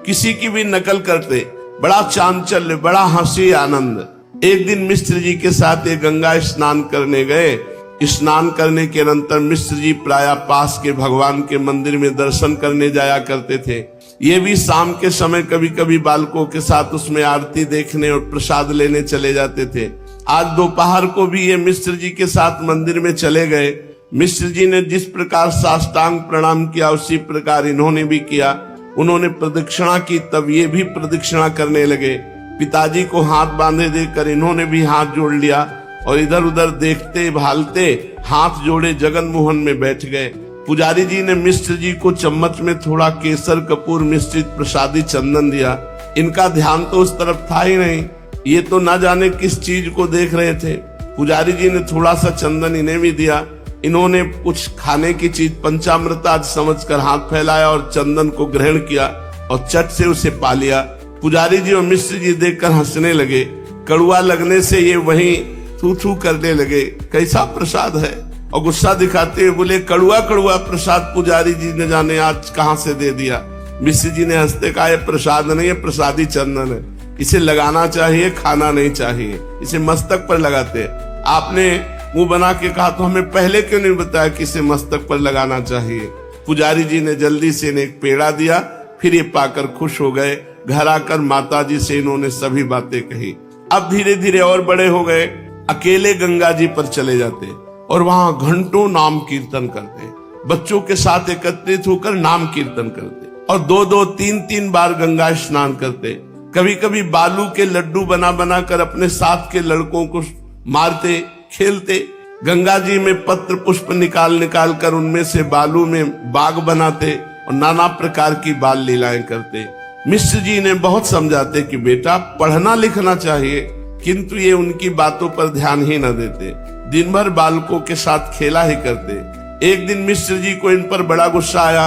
किसी की भी नकल करते। बड़ा चांचल्य, बड़ा हंसी आनंद। एक दिन मिश्र जी के साथ ये गंगा स्नान करने गए। स्नान करने के अनंतर मिश्र जी प्रायः पास के भगवान के मंदिर में दर्शन करने जाया करते थे। ये भी शाम के समय कभी कभी बालकों के साथ उसमें आरती देखने और प्रसाद लेने चले जाते थे। आज दोपहर को भी ये मिश्र जी के साथ मंदिर में चले गए। मिश्र जी ने जिस प्रकार साष्टांग प्रणाम किया उसी प्रकार इन्होंने भी किया। उन्होंने प्रदक्षिणा की, तब ये भी प्रदक्षिणा करने लगे। पिताजी को हाथ बांधे देकर इन्होंने भी हाथ जोड़ लिया और इधर उधर देखते भालते हाथ जोड़े जगन मोहन में बैठ गए। पुजारी जी ने मिश्र जी को चम्मच में थोड़ा केसर कपूर मिश्रित प्रसादी चंदन दिया। इनका ध्यान तो उस तरफ था ही नहीं। ये तो न जाने किस चीज को देख रहे थे। पुजारी जी ने थोड़ा सा चंदन इन्हें भी दिया। इन्होंने कुछ खाने की चीज पंचामृत आज समझकर हाथ फैलाया और चंदन को ग्रहण किया और चट से उसे पा लिया। पुजारी जी और मिश्र जी देखकर हंसने लगे। कड़वा लगने से ये वहीं थू थू करने लगे, कैसा प्रसाद है, और गुस्सा दिखाते हुए बोले, कड़वा कड़वा प्रसाद पुजारी जी ने जाने आज कहां से दे दिया। मिश्र जी ने हंसते कहा, प्रसाद नहीं है, प्रसादी चंदन है। इसे लगाना चाहिए, खाना नहीं चाहिए। इसे मस्तक पर लगाते। आपने मुंह बना के कहा तो हमें पहले क्यों नहीं बताया कि इसे मस्तक पर लगाना चाहिए। पुजारी जी ने जल्दी से इन्हें एक पेड़ा दिया। फिर ये पाकर खुश हो गए। घर आकर माता जी से इन्होंने सभी बातें कही। अब धीरे धीरे और बड़े हो गए। अकेले गंगा जी पर चले जाते और वहां घंटों नाम कीर्तन करते। बच्चों के साथ एकत्रित होकर नाम कीर्तन करते और 2-2, 3-3 बार गंगा स्नान करते। कभी कभी बालू के लड्डू बना बना कर अपने साथ के लड़कों को मारते, खेलते। गंगा जी में पत्र पुष्प निकाल निकाल कर उनमें से बालू में बाग बनाते और नाना प्रकार की बाल लीलाएं करते। मिश्र जी ने बहुत समझाते कि बेटा पढ़ना लिखना चाहिए, किंतु ये उनकी बातों पर ध्यान ही न देते। दिन भर बालकों के साथ खेला ही करते। एक दिन मिश्र जी को इन पर बड़ा गुस्सा आया।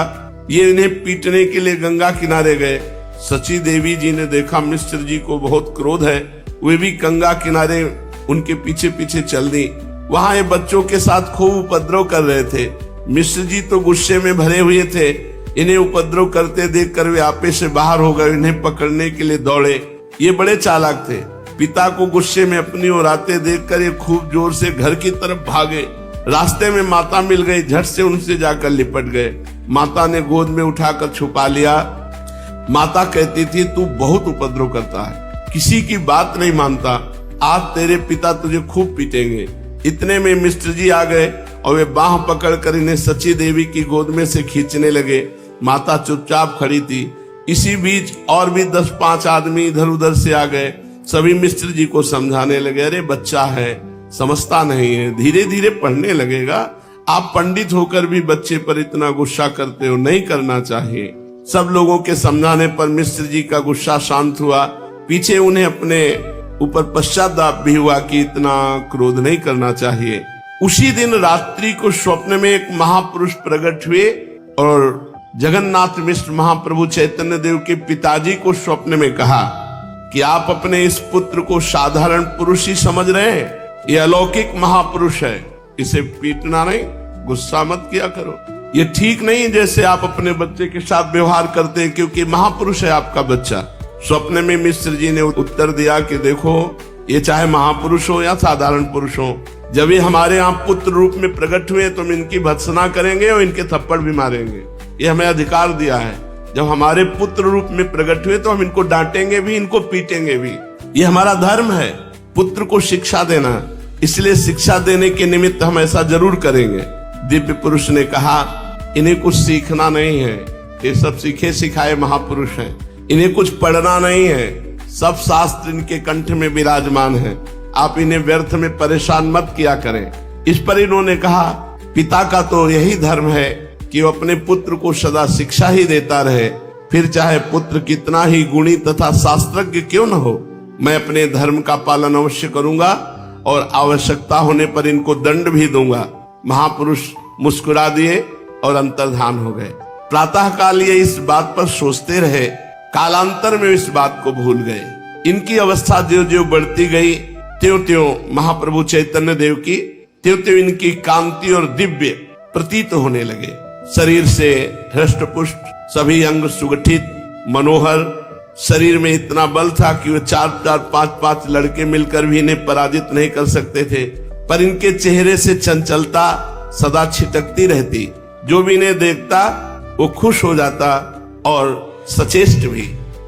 ये इन्हें पीटने के लिए गंगा किनारे गए। सची देवी जी ने देखा मिश्र जी को बहुत क्रोध है, वे भी गंगा किनारे उनके पीछे पीछे चल दी। वहां ये बच्चों के साथ खूब उपद्रव कर रहे थे। मिश्र जी तो गुस्से में भरे हुए थे। इन्हें उपद्रव करते देखकर वे आपे से बाहर हो गए। इन्हें पकड़ने के लिए दौड़े। ये बड़े चालाक थे। पिता को गुस्से में अपनी ओर आते देखकर ये खूब जोर से घर की तरफ भागे। रास्ते में माता मिल गई। झट से उनसे जाकर लिपट गए। माता ने गोद में उठाकर छुपा लिया। माता कहती थी तू बहुत उपद्रव करता है, किसी की बात नहीं मानता, आज तेरे पिता तुझे खूब पीटेंगे। इतने में मिश्र जी आ गए और वे बाह पकड़कर इन्हें सची देवी की गोद में से खींचने लगे। माता चुपचाप खड़ी थी। इसी बीच और भी 10-5 आदमी इधर उधर से आ गए। सभी मिश्र जी को समझाने लगे, अरे बच्चा है, समझता नहीं है, धीरे धीरे पढ़ने लगेगा। आप पंडित होकर भी बच्चे पर इतना गुस्सा करते हो, नहीं करना चाहिए। सब लोगों के समझाने पर मिश्र जी का गुस्सा शांत हुआ। पीछे उन्हें अपने ऊपर पश्चाताप भी हुआ कि इतना क्रोध नहीं करना चाहिए। उसी दिन रात्रि को स्वप्न में एक महापुरुष प्रकट हुए और जगन्नाथ मिश्र महाप्रभु चैतन्य देव के पिताजी को स्वप्न में कहा कि आप अपने इस पुत्र को साधारण पुरुष ही समझ रहे हैं, ये अलौकिक महापुरुष है, इसे पीटना नहीं, गुस्सा मत किया करो। ये ठीक नहीं जैसे आप अपने बच्चे के साथ व्यवहार करते हैं, क्योंकि महापुरुष है आपका बच्चा। स्वप्न में मिश्र जी ने उत्तर दिया कि देखो, ये चाहे महापुरुष हो या साधारण पुरुष हो, जब ये हमारे यहाँ पुत्र रूप में प्रकट हुए तो हम इनकी भत्सना करेंगे और इनके थप्पड़ भी मारेंगे। ये हमें अधिकार दिया है। जब हमारे पुत्र रूप में प्रकट हुए तो हम इनको डांटेंगे भी, इनको पीटेंगे भी। ये हमारा धर्म है, पुत्र को शिक्षा देना, इसलिए शिक्षा देने के निमित्त हम ऐसा जरूर करेंगे। दिव्य पुरुष ने कहा, इन्हें कुछ सीखना नहीं है, ये सब सीखे सिखाए महापुरुष हैं। इन्हें कुछ पढ़ना नहीं है, सब शास्त्र इनके कंठ में विराजमान है। आप इन्हें व्यर्थ में परेशान मत किया करें। इस पर इन्होंने कहा, पिता का तो यही धर्म है कि वो अपने पुत्र को सदा शिक्षा ही देता रहे, फिर चाहे पुत्र कितना ही गुणी तथा शास्त्रज्ञ क्यों न हो। मैं अपने धर्म का पालन अवश्य करूंगा और आवश्यकता होने पर इनको दंड भी दूंगा। महापुरुष मुस्कुरा दिए और अंतर्धान हो गए। प्रातः काल ये इस बात पर सोचते रहे, कालांतर में इस बात को भूल गए। इनकी अवस्था ज्यों ज्यों बढ़ती गई त्यों त्यों महाप्रभु चैतन्य देव की त्यों त्यों इनकी कांति और दिव्य प्रतीत होने लगे। शरीर से हृष्ट पुष्ट, सभी अंग सुगठित, मनोहर। शरीर में इतना बल था कि वे 4-4, 5-5 लड़के मिलकर भी इन्हें पराजित नहीं कर सकते थे। पर इनके चेहरे से चंचलता सदा छिटकती रहती। जो भी इन्हें देखता वो खुश हो जाता और सचेष्ट भी।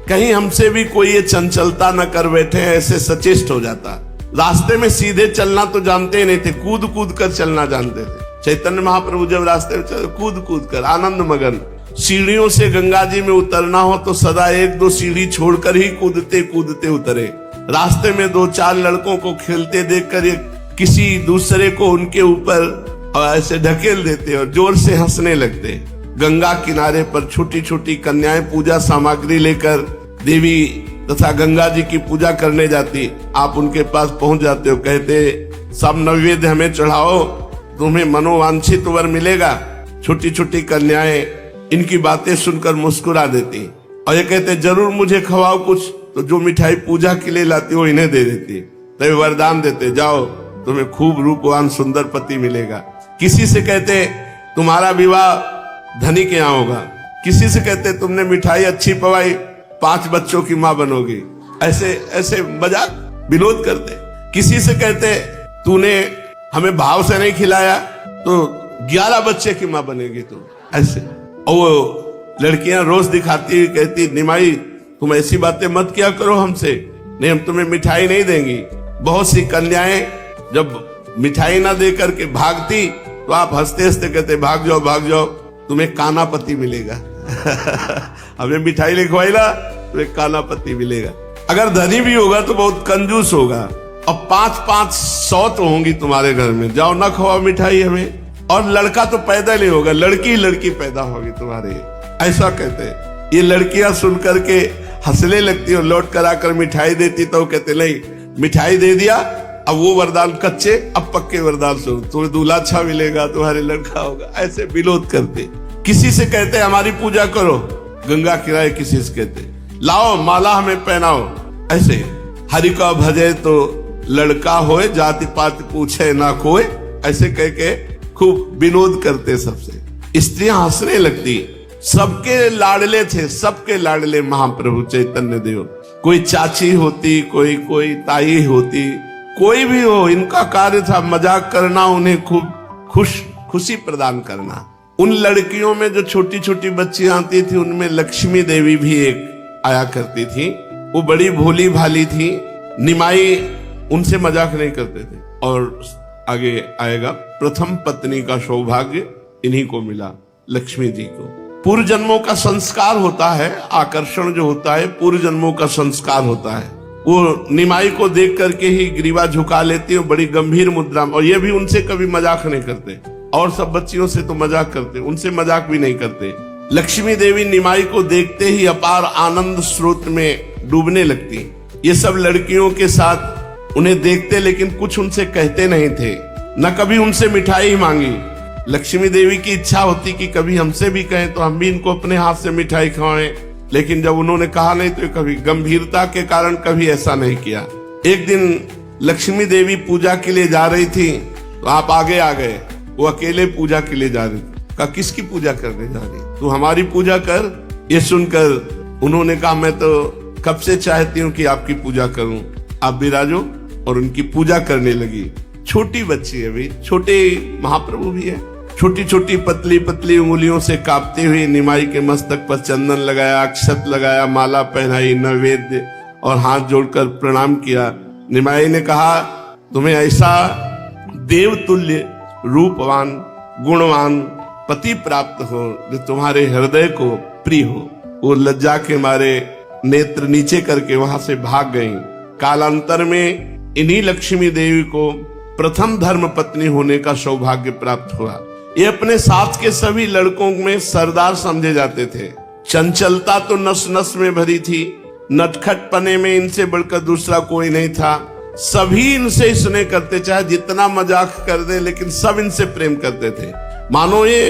कहीं हमसे भी कोई ये चंचलता न कर बैठे, ऐसे सचेष्ट हो जाता। रास्ते में सीधे चलना तो जानते ही नहीं थे, कूद कूद कर चलना जानते थे। चैतन्य महाप्रभु जब रास्ते में चले, कूद कूद कर आनंद मगन। सीढ़ियों से गंगा जी में उतरना हो तो सदा 1-2 सीढ़ी छोड़कर ही कूदते कूदते उतरे। रास्ते में 2-4 लड़कों को खेलते देखकर ये किसी दूसरे को उनके ऊपर ऐसे ढकेल देते और जोर से हंसने लगते। गंगा किनारे पर छोटी छोटी कन्याएं पूजा सामग्री लेकर देवी तथा गंगा जी की पूजा करने जाती। आप उनके पास पहुंच जाते हो, कहते सब नैवेद्य हमें चढ़ाओ, तुम्हें मनोवांछित वर मिलेगा। छोटी छोटी कन्याएं इनकी बातें सुनकर मुस्कुरा देती और ये कहते जरूर मुझे खवाओ कुछ, तो जो मिठाई पूजा के लिए लाती वो इन्हें दे देती। तो वरदान देते, जाओ तुम्हें खूब रूपवान सुंदर पति मिलेगा। किसी से कहते तुम्हारा विवाह धनी के यहाँ होगा, किसी से कहते तुमने मिठाई अच्छी पवाई 5 बच्चों की माँ बनोगी। ऐसे ऐसे मजाक विनोद करते। किसी से कहते तूने हमें भाव से नहीं खिलाया तो 11 बच्चे की मां बनेगी तू, ऐसे। और वो लड़कियां रोज दिखाती हुई कहती निमाई तुम ऐसी बातें मत किया करो हमसे, नहीं हम तुम्हें मिठाई नहीं देंगी। बहुत सी कन्याएं जब मिठाई ना दे करके भागती तो आप हंसते हंसते कहते भाग जाओ तुम्हें काना पति मिलेगा। हमें मिठाई लिखवाई ना तो एक काना पति मिलेगा। अगर धनी भी होगा तो बहुत कंजूस होगा। अब 5-5 सौत होंगी तुम्हारे घर में, जाओ ना खवाओ मिठाई हमें। और लड़का तो पैदा नहीं होगा, लड़की पैदा होगी तुम्हारे, ऐसा कहते हैं। ये लड़कियां सुन करके हंसने लगती और लौट कर आकर मिठाई देती तो कहते नहीं मिठाई दे दिया, अब वो वरदान कच्चे अब पक्के वरदान सुन, तुम्हें दूल्हा अच्छा मिलेगा, तुम्हारे लड़का होगा, ऐसे विरोध करते। किसी से कहते हमारी पूजा करो, गंगा किनारे किसी से कहते लाओ माला हमें पहनाओ, ऐसे। हरि का भजे तो लड़का होए, जाति पाति पूछे ना कोई, ऐसे कह के खूब विनोद करते सबसे। स्त्रियां हंसने लगती। सबके लाडले थे, सबके लाडले महाप्रभु चैतन्य देव। कोई चाची होती, कोई ताई होती, कोई भी हो, इनका कार्य था मजाक करना, उन्हें खूब खुशी प्रदान करना। उन लड़कियों में जो छोटी छोटी बच्चियां आती थी उनमें लक्ष्मी देवी भी एक आया करती थी। वो बड़ी भोली भाली थी। निमाई उनसे मजाक नहीं करते थे। और आगे आएगा प्रथम पत्नी का सौभाग्य इन्हीं को मिला, लक्ष्मी जी को। पूर्व जन्मों का संस्कार होता है, आकर्षण जो होता है पूर्व जन्मों का संस्कार होता है। वो निमाई को देख करके ही ग्रीवा झुका लेती है बड़ी गंभीर मुद्रा में। और ये भी उनसे कभी मजाक नहीं करते। और सब बच्चियों से तो मजाक करते, उनसे मजाक भी नहीं करते। लक्ष्मी देवी निमाई को देखते ही अपार आनंद स्रोत में डूबने लगती। ये सब लड़कियों के साथ उन्हें देखते लेकिन कुछ उनसे कहते नहीं थे, न कभी उनसे मिठाई मांगी। लक्ष्मी देवी की इच्छा होती कि कभी हमसे भी कहें तो हम भी इनको अपने हाथ से मिठाई खवाएं, लेकिन जब उन्होंने कहा नहीं तो कभी गंभीरता के कारण कभी ऐसा नहीं किया। एक दिन लक्ष्मी देवी पूजा के लिए जा रही थी तो आप आगे आ गए। वो अकेले पूजा के लिए जा रही थी। कहा किसकी पूजा करने जा रही? तू हमारी पूजा कर। ये सुनकर उन्होंने कहा मैं तो कब से चाहती हूँ कि आपकी पूजा करूं, आप विराजो। और उनकी पूजा करने लगी। छोटी बच्ची है भाई, छोटे महाप्रभु भी है। छोटी छोटी पतली पतली उंगलियों से कांपते हुए निमाई के मस्तक पर चंदन लगाया, अक्षत लगाया, माला पहनाई, नैवेद्य और हाथ जोड़कर प्रणाम किया। निमाई ने कहा तुम्हें ऐसा देवतुल्य रूपवान गुणवान पति प्राप्त हो जो तुम्हारे हृदय को प्रिय हो। वो लज्जा के मारे नेत्र नीचे करके वहां से भाग गईं। कालांतर में इन्हीं लक्ष्मी देवी को प्रथम धर्म पत्नी होने का सौभाग्य प्राप्त हुआ। ये अपने साथ के सभी लड़कों में सरदार समझे जाते थे। चंचलता तो नस नस में भरी थी। नटखट पने में इनसे बढ़कर दूसरा कोई नहीं था। सभी इनसे स्नेह करते, चाहे जितना मजाक कर दे लेकिन सब इनसे प्रेम करते थे। मानो ये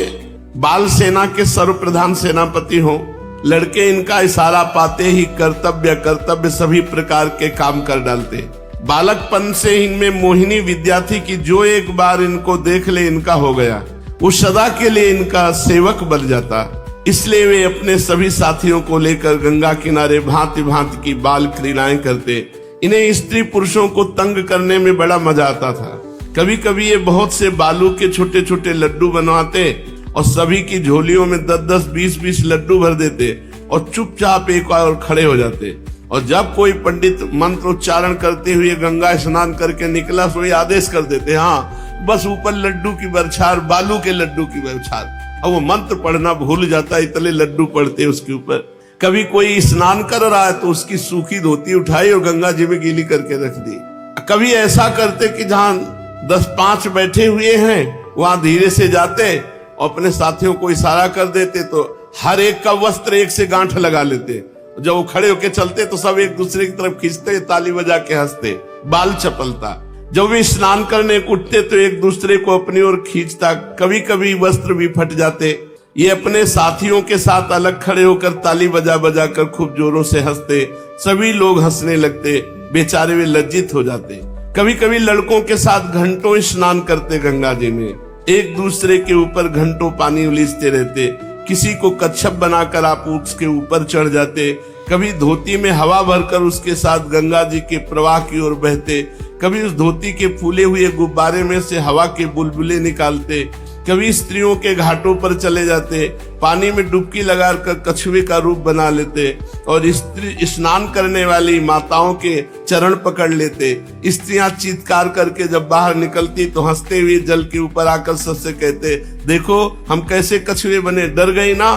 बाल सेना के सर्वप्रधान सेनापति हो। लड़के इनका इशारा पाते ही कर्तव्य सभी प्रकार के काम कर डालते। बालकपन से इनमें मोहिनी विद्या थी कि जो एक बार इनको देख ले इनका हो गया, वो सदा के लिए इनका सेवक बन जाता। इसलिए वे अपने सभी साथियों को लेकर गंगा किनारे भांति भांति की बाल क्रीड़ाएं करते। इन्हें स्त्री पुरुषों को तंग करने में बड़ा मजा आता था। कभी कभी ये बहुत से बालू के छोटे छोटे लड्डू बनवाते और सभी की झोलियों में 10-10, 20-20 लड्डू भर देते और चुपचाप एक और खड़े हो जाते। और जब कोई पंडित मंत्रोच्चारण करते हुए गंगा स्नान करके निकला तो ये आदेश कर देते, हाँ बस ऊपर लड्डू की बरछार, बालू के लड्डू की बरछार। अब वो मंत्र पढ़ना भूल जाता, इतने लड्डू पड़ते उसके ऊपर। कभी कोई स्नान कर रहा है तो उसकी सूखी धोती उठाई और गंगा जी में गीली करके रख दी। कभी ऐसा करते कि जहां 10-5 बैठे हुए हैं वहां धीरे से जाते और अपने साथियों को इशारा कर देते तो हर एक का वस्त्र एक से गांठ लगा लेते। जब वो खड़े होके चलते तो सब एक दूसरे की तरफ खींचते, ताली बजा के हंसते। बाल चपलता। जब वे स्नान करने उठते तो एक दूसरे को अपनी ओर खींचता। कभी कभी वस्त्र भी फट जाते। ये अपने साथियों के साथ अलग खड़े होकर ताली बजा बजा कर खूब जोरों से हंसते। सभी लोग हंसने लगते। बेचारे वे लज्जित हो जाते। कभी कभी लड़कों के साथ घंटों स्नान करते गंगा जी में। एक दूसरे के ऊपर घंटों पानी उलीचते रहते। किसी को कच्छप बनाकर आप उसके ऊपर चढ़ जाते, कभी धोती में हवा भरकर उसके साथ गंगा जी के प्रवाह की ओर बहते, कभी उस धोती के फूले हुए गुब्बारे में से हवा के बुलबुले निकालते, कभी स्त्रियों के घाटों पर चले जाते, पानी में डुबकी लगाकर कछुए का रूप बना लेते और स्त्री स्नान करने वाली माताओं के चरण पकड़ लेते। स्त्रियां चीत्कार करके जब बाहर निकलती तो हंसते हुए जल के ऊपर आकर सबसे कहते, देखो हम कैसे कछुए बने, डर गई ना।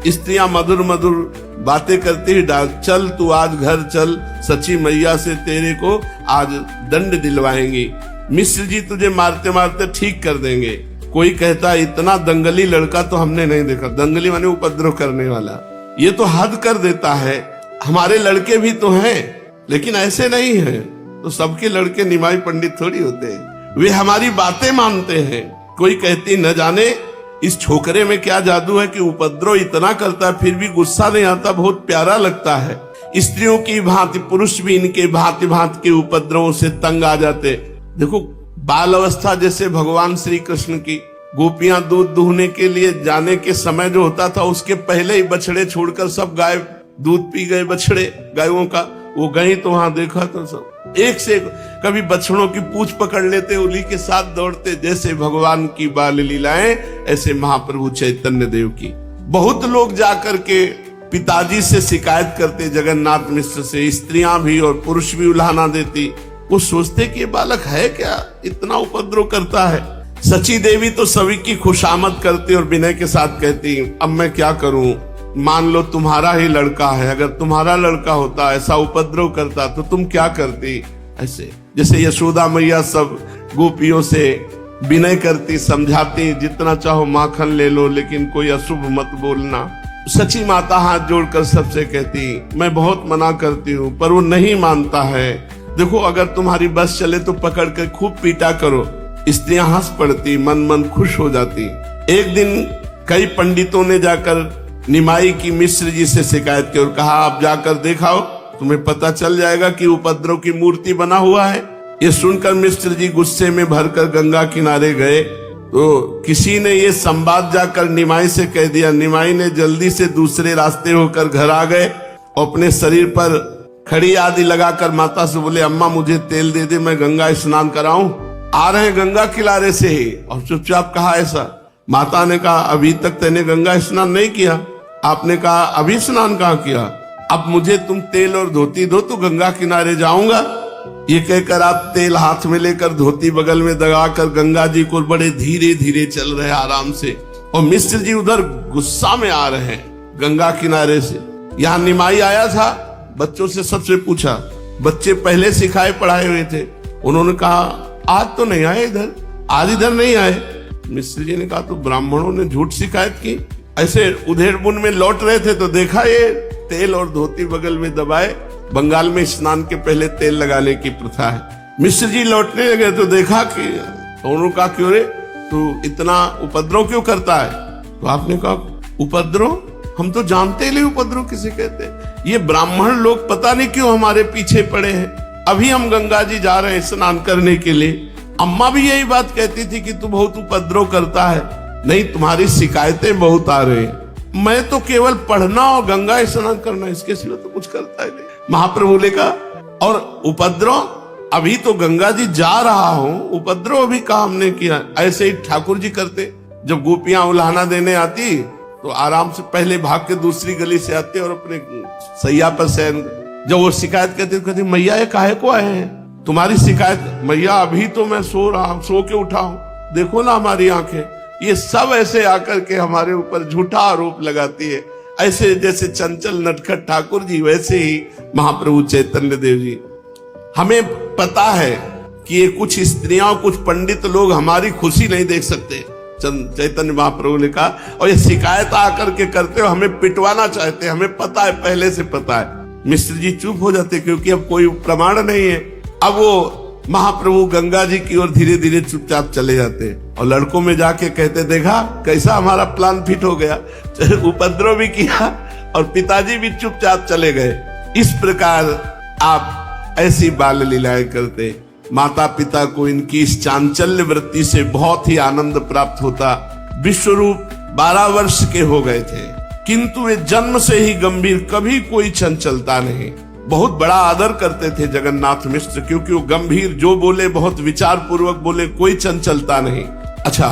स्त्रियां मधुर मधुर बातें करती हुई चल तू आज घर चल, सची मैया से तेरे को आज दंड दिलवाएंगी, मिश्र जी तुझे मारते मारते ठीक कर देंगे। कोई कहता इतना दंगली लड़का तो हमने नहीं देखा। दंगली माने उपद्रव करने वाला, ये तो हद कर देता है। हमारे लड़के भी तो हैं लेकिन ऐसे नहीं है। तो सबके लड़के निमाई पंडित थोड़ी होते हैं, वे हमारी बातें मानते हैं। कोई कहती न जाने इस छोकरे में क्या जादू है कि उपद्रव इतना करता है फिर भी गुस्सा नहीं आता, बहुत प्यारा लगता है। स्त्रियों की भांति पुरुष भी इनके भांति भांति के उपद्रवों से तंग आ जाते। देखो बाल अवस्था जैसे भगवान श्री कृष्ण की, गोपियां दूध दूहने के लिए जाने के समय जो होता था उसके पहले ही बछड़े छोड़कर सब गाय दूध पी गए। बछड़े गायों का वो गई तो वहां देखा तो सब एक से कभी बछड़ों की पूंछ पकड़ लेते, उन्हीं के साथ दौड़ते। जैसे भगवान की बाल लीलाएं ऐसे महाप्रभु चैतन्य देव की। बहुत लोग जाकर के पिताजी से शिकायत करते, जगन्नाथ मिश्र से। स्त्रियां भी और पुरुष भी उल्हाना देती। वो सोचते कि ये बालक है क्या, इतना उपद्रव करता है। सची देवी तो सभी की खुशामद करती और विनय के साथ कहती, अब मैं क्या करूं, मान लो तुम्हारा ही लड़का है, अगर तुम्हारा लड़का होता ऐसा उपद्रव करता तो तुम क्या करती। ऐसे जैसे यशोदा मैया सब गोपियों से विनय करती, समझाती, जितना चाहो माखन ले लो लेकिन कोई अशुभ मत बोलना। सची माता हाथ जोड़कर सबसे कहती, मैं बहुत मना करती हूँ पर वो नहीं मानता है। देखो अगर तुम्हारी बस चले तो पकड़ कर खूब पीटा करो। स्त्रियां हंस पड़ती, मन मन खुश हो जाती। एक दिन कई पंडितों ने जाकर निमाई की मिश्र जी से शिकायत की और कहा, आप जाकर दिखाओ, तुम्हें पता चल जाएगा कि उपद्रव की मूर्ति बना हुआ है। ये सुनकर मिश्र जी गुस्से में भरकर गंगा किनारे गए तो किसी ने ये संवाद जाकर निमाई से कह दिया। निमाई ने जल्दी से दूसरे रास्ते होकर घर आ गए और अपने शरीर पर खड़ी आदि लगाकर माता से बोले, अम्मा मुझे तेल दे दे, मैं गंगा स्नान कराऊं। आ रहे गंगा किनारे से ही और चुपचाप कहा ऐसा। माता ने कहा, अभी तक तेने गंगा स्नान नहीं किया। आपने कहा, अभी स्नान कहाँ किया, अब मुझे तुम तेल और धोती दो तो गंगा किनारे जाऊंगा। ये कहकर आप तेल हाथ में लेकर धोती बगल में दबाकर गंगा जी को बड़े धीरे धीरे चल रहे आराम से, और मिश्र जी उधर गुस्सा में आ रहे हैं गंगा किनारे से। यहाँ निमाई आया था, बच्चों से सबसे पूछा, बच्चे पहले सिखाए पढ़ाए हुए थे। उन्होंने कहा आज तो नहीं आए इधर, आज इधर नहीं आए। मिश्र जी ने कहा तो ब्राह्मणों ने झूठ शिकायत की। ऐसे उधेड़ बुन में लौट रहे थे तो देखा ये तेल और धोती बगल में दबाए। बंगाल में स्नान के पहले तेल लगाने की प्रथा है। मिश्र जी लौटने लगे तो देखा कि, उन्होंने कहा क्यों रे तू इतना उपद्रव क्यों करता है। तो आपने कहा उपद्रव, हम तो जानते ही नहीं उपद्रव किसे कहते हैं। ये ब्राह्मण लोग पता नहीं क्यों हमारे पीछे पड़े हैं। अभी हम गंगा जी जा रहे हैं स्नान करने के लिए। अम्मा भी यही बात कहती थी कि तू बहुत उपद्रव करता है। नहीं, तुम्हारी शिकायतें बहुत आ रही हैं। मैं तो केवल पढ़ना और गंगा स्नान करना, इसके सिवा तो कुछ करता ही नहीं। महाप्रभु ने कहा, और उपद्रव, अभी तो गंगा जी जा रहा हूं, उपद्रव अभी काम नहीं किया। ऐसे ही ठाकुर जी करते, जब गोपियां उल्हाना देने आती तो आराम से पहले भाग के दूसरी गली से आते और अपने सैया पर शयन। जब वो शिकायत करते तो कहते, मैया ये काहे को आए हैं, तुम्हारी शिकायत। मैया अभी तो मैं सो रहा हूं, सो के उठा हूं, देखो ना हमारी आंखें। ये सब ऐसे आकर के हमारे ऊपर झूठा आरोप लगाती है। ऐसे जैसे चंचल नटखट ठाकुर जी, वैसे ही महाप्रभु चैतन्य देव जी। हमें पता है कि ये कुछ स्त्रियां, कुछ पंडित लोग हमारी खुशी नहीं देख सकते। चैतन्य महाप्रभु ने कहा, और ये शिकायत आकर के करते हो, हमें पिटवाना चाहते, हमें पता है, पहले से पता है। मिश्र जी चुप हो जाते क्योंकि अब कोई प्रमाण नहीं है। अब वो महाप्रभु गंगा जी की ओर धीरे धीरे चुपचाप चले जाते और लड़कों में जाके कहते, देखा कैसा हमारा प्लान फिट हो गया। उपद्रव भी किया और पिताजी भी चुपचाप चले गए। इस प्रकार आप ऐसी बाल लीलाएं करते। माता पिता को इनकी इस चांचल्य वृत्ति से बहुत ही आनंद प्राप्त होता। विश्वरूप 12 वर्ष के हो गए थे किंतु वे जन्म से ही गंभीर, कभी कोई चंचलता नहीं। बहुत बड़ा आदर करते थे जगन्नाथ मिश्र, क्योंकि वो गंभीर, जो बोले बहुत विचार पूर्वक बोले, कोई चंचलता नहीं। अच्छा,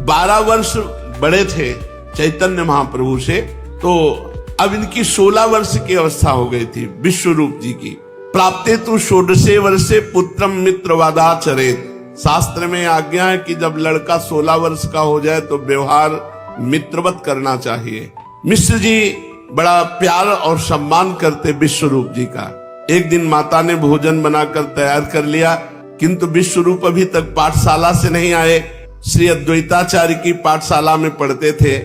12 वर्ष बड़े थे चैतन्य महाप्रभु से, तो अब इनकी 16 वर्ष की अवस्था हो गई थी विश्वरूप जी की। प्राप्ते तु 16 वर्षे पुत्रम मित्रवादाचरेत। शास्त्र में आज्ञा है कि जब लड़का 16 वर्ष का हो जाए तो व्यवहार मित्रवत करना चाहिए। मिश्र जी बड़ा प्यार और सम्मान करते विश्वरूप जी का। एक दिन माता ने भोजन बनाकर तैयार कर लिया, किंतु विश्वरूप अभी तक पाठशाला से नहीं आए। श्री अद्वैताचार्य की पाठशाला में पढ़ते थे।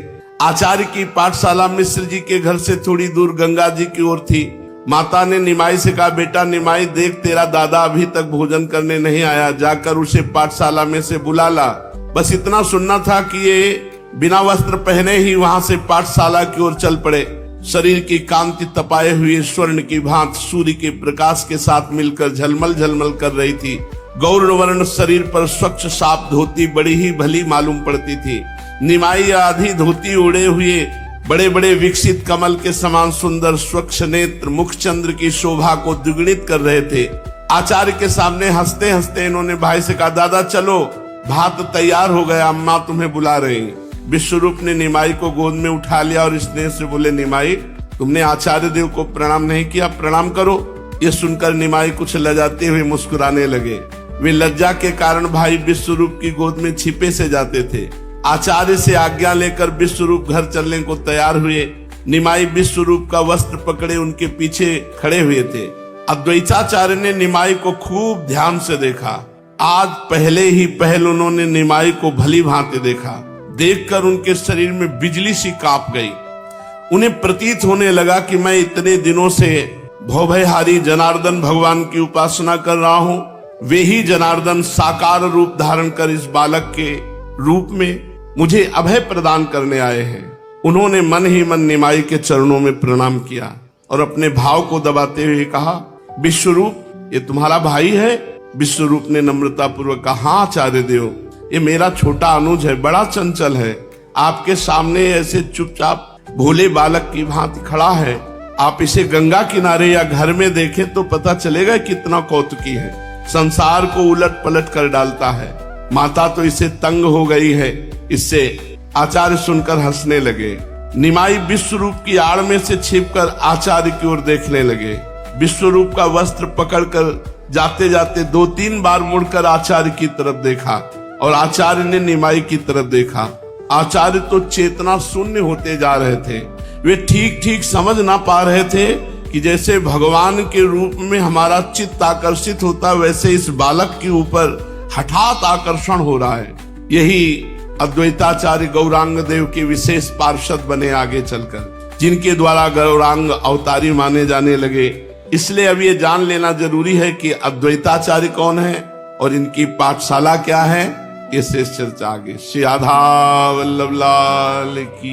आचार्य की पाठशाला मिश्र जी के घर से थोड़ी दूर गंगा जी की ओर थी। माता ने निमाई से कहा, बेटा निमाई देख, तेरा दादा अभी तक भोजन करने नहीं आया, जाकर उसे पाठशाला में से बुला ला। बस इतना सुनना था कि ये बिना वस्त्र पहने ही वहां से पाठशाला की ओर चल पड़े। शरीर की कांति तपाए हुए स्वर्ण की भांति सूर्य के प्रकाश के साथ मिलकर झलमल झलमल कर रही थी। गौर वर्ण शरीर पर स्वच्छ साफ धोती बड़ी ही भली मालूम पड़ती थी। निमाई आधी धोती ओढ़े हुए बड़े बड़े विकसित कमल के समान सुंदर स्वच्छ नेत्र मुखचंद्र की शोभा को द्विगुणित कर रहे थे। आचार्य के सामने हंसते हंसते इन्होंने भाई से कहा, दादा चलो, भात तैयार हो गया, अम्मा तुम्हें बुला रही। विश्वरूप ने निमाई को गोद में उठा लिया और स्नेह से बोले, निमाई तुमने आचार्य देव को प्रणाम नहीं किया, प्रणाम करो। ये सुनकर निमाई कुछ लजाते हुए मुस्कुराने लगे। वे लज्जा के कारण भाई विश्वरूप की गोद में छिपे से जाते थे। आचार्य से आज्ञा लेकर विश्वरूप घर चलने को तैयार हुए। निमाई विश्वरूप का वस्त्र पकड़े उनके पीछे खड़े हुए थे। अद्वैताचार्य ने निमाई को खूब ध्यान से देखा। आज पहले ही पहल उन्होंने निमाई को भली भांति देखा। देखकर उनके शरीर में बिजली सी कांप गई। उन्हें प्रतीत होने लगा कि मैं इतने दिनों से भवभयहारी जनार्दन भगवान की उपासना कर रहा हूँ। वे ही जनार्दन साकार रूप धारण कर इस बालक के रूप में मुझे अभय प्रदान करने आए हैं। उन्होंने मन ही मन निमाई के चरणों में प्रणाम किया और अपने भाव को दबाते हुए कहा, विश्वरूप ये तुम्हारा भाई है? विश्वरूप ने नम्रता पूर्वक कहा, हाँ आचार्य देव, ये मेरा छोटा अनुज है, बड़ा चंचल है। आपके सामने ऐसे चुपचाप भोले बालक की भांति खड़ा है। आप इसे गंगा किनारे या घर में देखें तो पता चलेगा कितना कौतुकी है। संसार को उलट पलट कर डालता है। माता तो इसे तंग हो गई है इससे। आचार्य सुनकर हंसने लगे। निमाई विश्वरूप की आड़ में से छिपकर आचार्य की ओर देखने लगे। विश्वरूप का वस्त्र पकड़कर जाते जाते 2-3 बार मुड़कर आचार्य की तरफ देखा और आचार्य ने निमाई की तरफ देखा। आचार्य तो चेतना शून्य होते जा रहे थे। वे ठीक ठीक समझ ना पा रहे थे कि जैसे भगवान के रूप में हमारा चित्त आकर्षित होता, वैसे इस बालक के ऊपर हठात आकर्षण हो रहा है। यही अद्वैताचार्य गौरांग देव के विशेष पार्षद बने आगे चलकर, जिनके द्वारा गौरांग अवतारी माने जाने लगे। इसलिए अब ये जान लेना जरूरी है कि अद्वैताचार्य कौन है और इनकी पाठशाला क्या है। ये शेष चर्चा आगे। श्री राधा वल्लभ लाल की।